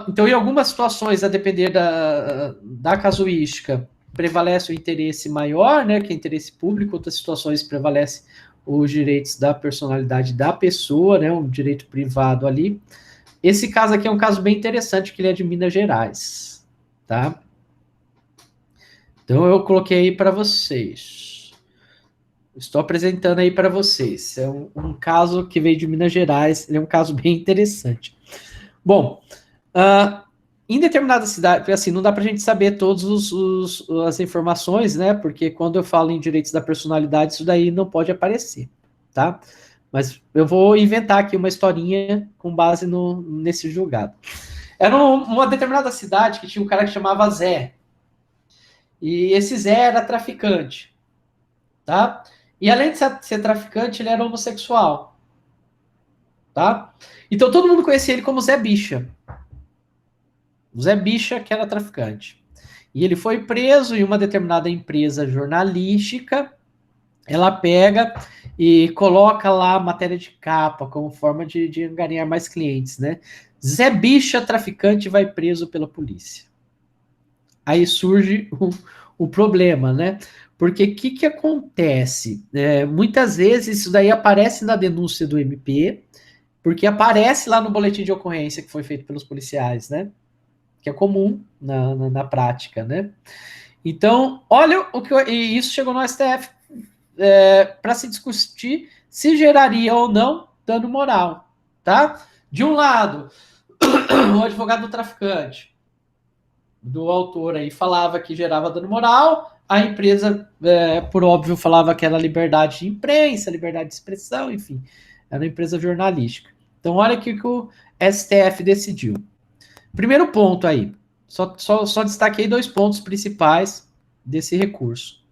Então, em algumas situações, a depender da casuística, prevalece o interesse maior, né, que é interesse público, outras situações prevalece os direitos da personalidade da pessoa, né, um direito privado ali. Esse caso aqui é um caso bem interessante, que ele é de Minas Gerais, tá? Então, eu coloquei aí para vocês. Estou apresentando aí para vocês. É um caso que veio de Minas Gerais, ele é um caso bem interessante. Bom, em determinada cidade, porque assim, não dá para a gente saber todas as informações, né? Porque quando eu falo em direitos da personalidade, isso daí não pode aparecer, tá? Mas eu vou inventar aqui uma historinha com base nesse julgado. Era uma determinada cidade que tinha um cara que chamava Zé. E esse Zé era traficante, tá? E além de ser traficante, ele era homossexual, tá? Então todo mundo conhecia ele como Zé Bicha. Zé Bicha, que era traficante. E ele foi preso em uma determinada empresa jornalística. Ela pega e coloca lá a matéria de capa como forma de angariar mais clientes, né? Zé Bicha, traficante, vai preso pela polícia. Aí surge o problema, né? Porque o que acontece? Muitas vezes isso daí aparece na denúncia do MP, porque aparece lá no boletim de ocorrência que foi feito pelos policiais, né? Que é comum na prática, né? Então, olha o que e isso chegou no STF para se discutir se geraria ou não dano moral, tá? De um lado, o advogado do traficante, do autor aí, falava que gerava dano moral, a empresa, por óbvio, falava que era liberdade de imprensa, liberdade de expressão, enfim, era uma empresa jornalística. Então, olha o que o STF decidiu. Primeiro ponto aí, só destaquei 2 pontos principais desse recurso.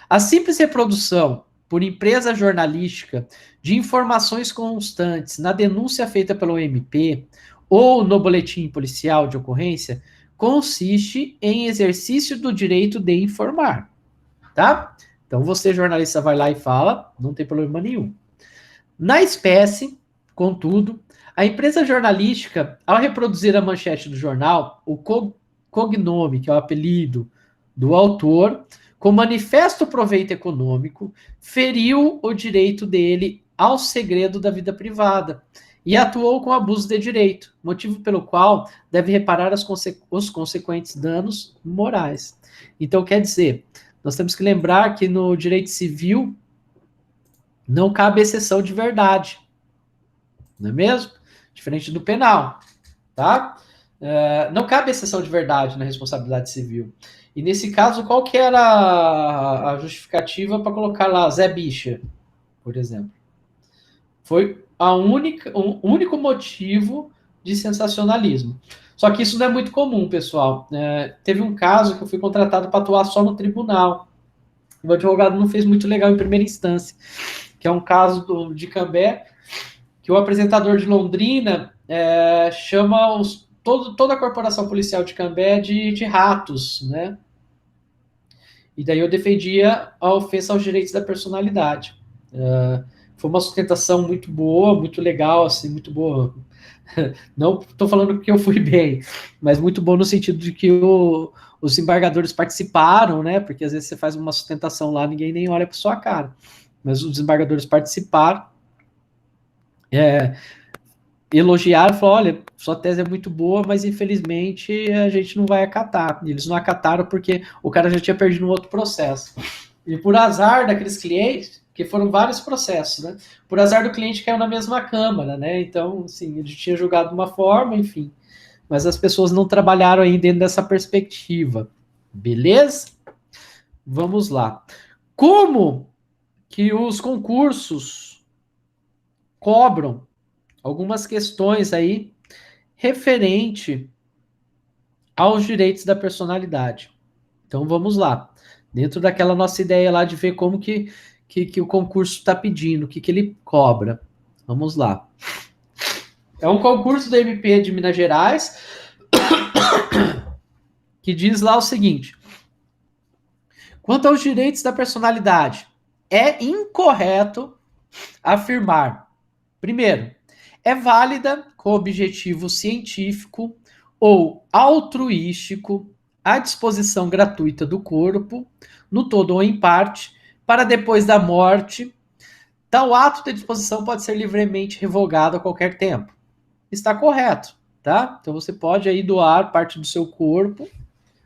A simples reprodução por empresa jornalística de informações constantes na denúncia feita pelo MP ou no boletim policial de ocorrência consiste em exercício do direito de informar, tá? Então você, jornalista, vai lá e fala, não tem problema nenhum. Na espécie, contudo, a empresa jornalística, ao reproduzir a manchete do jornal, o cognome, que é o apelido do autor, com manifesto proveito econômico, feriu o direito dele ao segredo da vida privada e atuou com abuso de direito, motivo pelo qual deve reparar os consequentes danos morais. Então, quer dizer, nós temos que lembrar que no direito civil não cabe exceção de verdade, não é mesmo? Diferente do penal, tá? Não cabe exceção de verdade na responsabilidade civil. E nesse caso, qual que era a justificativa para colocar lá Zé Bicha, por exemplo? Foi o único motivo de sensacionalismo. Só que isso não é muito comum, pessoal. Teve um caso que eu fui contratado para atuar só no tribunal. O advogado não fez muito legal em primeira instância, que é um caso de Cambé, que o apresentador de Londrina chama toda a corporação policial de Cambé de ratos, né? E daí eu defendia a ofensa aos direitos da personalidade. foi uma sustentação muito boa, muito legal, assim, muito boa. Não estou falando que eu fui bem, mas muito bom no sentido de que os embargadores participaram, né? Porque às vezes você faz uma sustentação lá, ninguém nem olha para sua cara. Mas os desembargadores participaram, elogiaram, falaram, olha, sua tese é muito boa, mas infelizmente a gente não vai acatar. E eles não acataram porque o cara já tinha perdido um outro processo. E por azar daqueles clientes, que foram vários processos, né? Por azar do cliente caiu na mesma câmara, né? Então, assim, ele tinha julgado de uma forma, enfim. Mas as pessoas não trabalharam aí dentro dessa perspectiva. Beleza? Vamos lá. Como que os concursos cobram algumas questões aí referente aos direitos da personalidade? Então vamos lá. Dentro daquela nossa ideia lá de ver como que o concurso está pedindo, o que ele cobra. Vamos lá. É um concurso da MP de Minas Gerais que diz lá o seguinte: quanto aos direitos da personalidade, é incorreto afirmar, primeiro, é válida com objetivo científico ou altruístico a disposição gratuita do corpo, no todo ou em parte, para depois da morte. Tal ato de disposição pode ser livremente revogado a qualquer tempo. Está correto, tá? Então você pode aí doar parte do seu corpo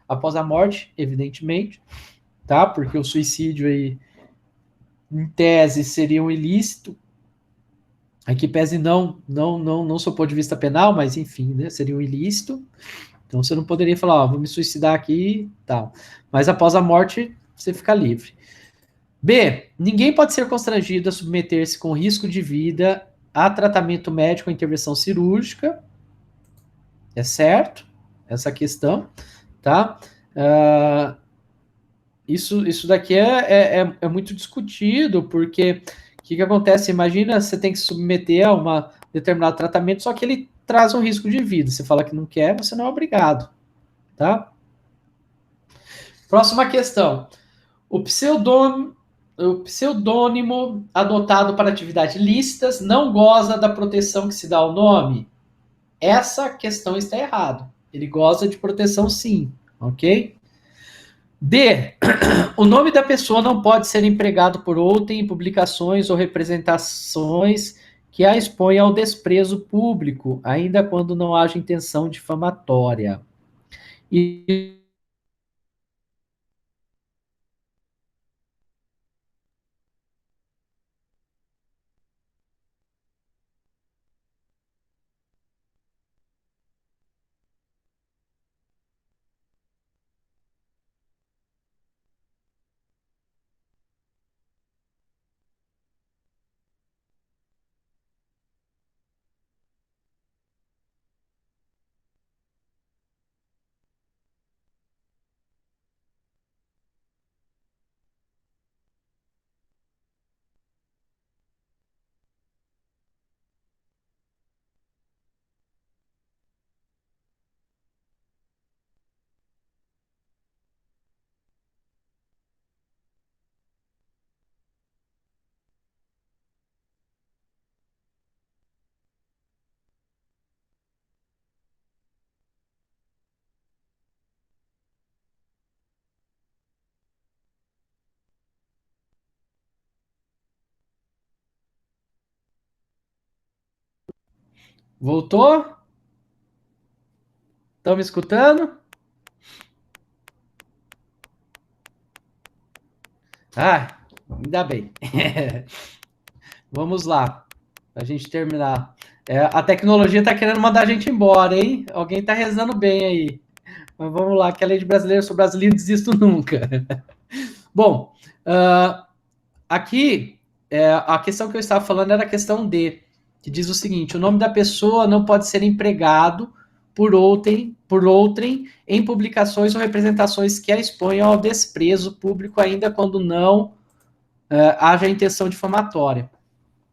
após a morte, evidentemente, tá? Porque o suicídio aí, em tese, seria um ilícito. Aqui pese não sob ponto de vista penal, mas enfim, né? Seria um ilícito. Então você não poderia falar, ó, vou me suicidar aqui e tal. Mas após a morte, você fica livre. B. Ninguém pode ser constrangido a submeter-se com risco de vida a tratamento médico ou intervenção cirúrgica. É certo? Essa questão, tá? Uh, isso daqui é muito discutido, porque o que acontece? Imagina, você tem que se submeter a um determinado tratamento, só que ele traz um risco de vida. Você fala que não quer, você não é obrigado, tá? Próxima questão. O pseudônimo adotado para atividades lícitas não goza da proteção que se dá ao nome? Essa questão está errada. Ele goza de proteção sim, ok? D. O nome da pessoa não pode ser empregado por outrem em publicações ou representações que a expõem ao desprezo público, ainda quando não haja intenção difamatória. E voltou? Estão me escutando? Ah, ainda bem. Vamos lá, para a gente terminar. A tecnologia está querendo mandar a gente embora, hein? Alguém está rezando bem aí. Mas vamos lá, que a lei de brasileiro, eu sou brasileiro, não desisto nunca. Bom, aqui, a questão que eu estava falando era a questão D, que diz o seguinte: o nome da pessoa não pode ser empregado por outrem em publicações ou representações que a exponham ao desprezo público, ainda quando não haja intenção difamatória.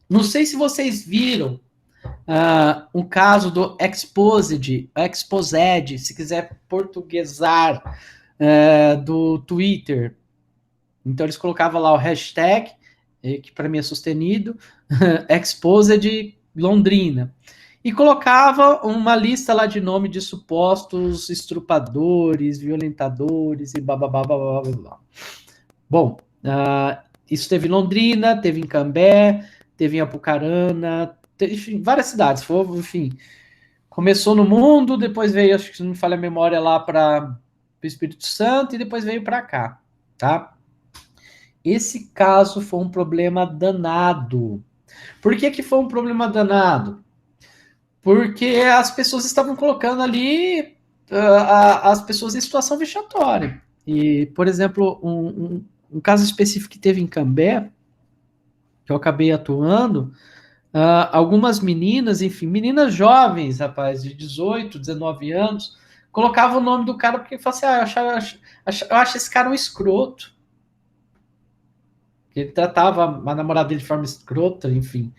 Não sei se vocês viram um caso do Exposed, se quiser portuguesar, do Twitter. Então eles colocavam lá o hashtag que para mim é sustenido, Exposed Londrina. E colocava uma lista lá de nome de supostos estrupadores, violentadores e blá, blá, blá, blá, blá, blá. Bom, isso teve em Londrina, teve em Cambé, teve em Apucarana, teve, enfim, várias cidades. Foi, enfim, começou no mundo, depois veio, acho que se não me falha a memória, lá para o Espírito Santo e depois veio para cá, tá? Esse caso foi um problema danado. Por que foi um problema danado? Porque as pessoas estavam colocando ali as pessoas em situação vexatória. E, por exemplo, um caso específico que teve em Cambé, que eu acabei atuando, algumas meninas, enfim, meninas jovens, rapaz, de 18, 19 anos, colocavam o nome do cara porque falavam assim, eu acho esse cara um escroto. Ele tratava a namorada dele de forma escrota, enfim.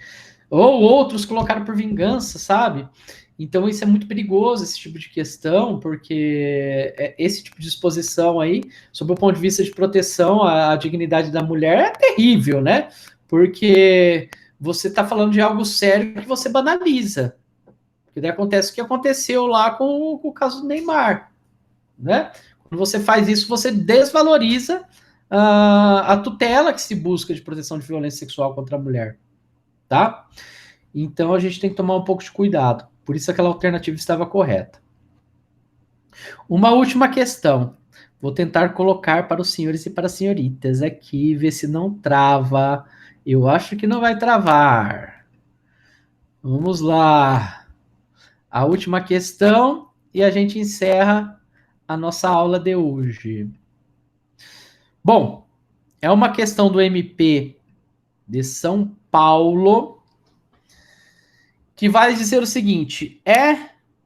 Ou outros colocaram por vingança, sabe? Então isso é muito perigoso, esse tipo de questão, porque esse tipo de exposição aí, sob o ponto de vista de proteção à dignidade da mulher, é terrível, né? Porque você está falando de algo sério que você banaliza. Porque daí acontece o que aconteceu lá com o caso do Neymar, né? Quando você faz isso, você desvaloriza a tutela que se busca de proteção de violência sexual contra a mulher, tá? Então a gente tem que tomar um pouco de cuidado. Por isso aquela alternativa estava correta. Uma última questão. Vou tentar colocar para os senhores e para as senhoritas aqui, ver se não trava. Eu acho que não vai travar. Vamos lá. A última questão e a gente encerra a nossa aula de hoje. Bom, é uma questão do MP de São Paulo que vai dizer o seguinte: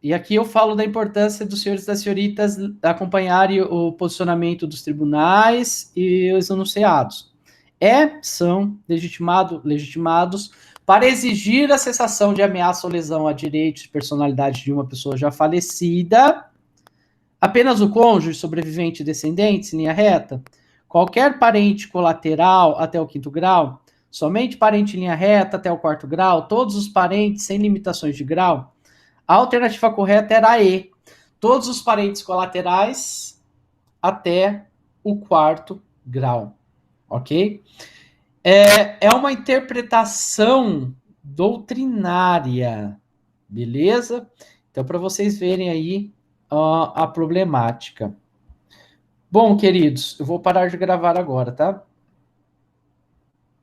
e aqui eu falo da importância dos senhores e das senhoritas acompanharem o posicionamento dos tribunais e os enunciados. São legitimados para exigir a cessação de ameaça ou lesão a direitos e personalidade de uma pessoa já falecida, apenas o cônjuge, sobrevivente e descendentes, em linha reta, qualquer parente colateral até o 5º grau, somente parente em linha reta até o 4º grau, todos os parentes sem limitações de grau. A alternativa correta era a E. Todos os parentes colaterais até o 4º grau. Ok? É uma interpretação doutrinária. Beleza? Então, para vocês verem aí a problemática. Bom, queridos, eu vou parar de gravar agora, tá?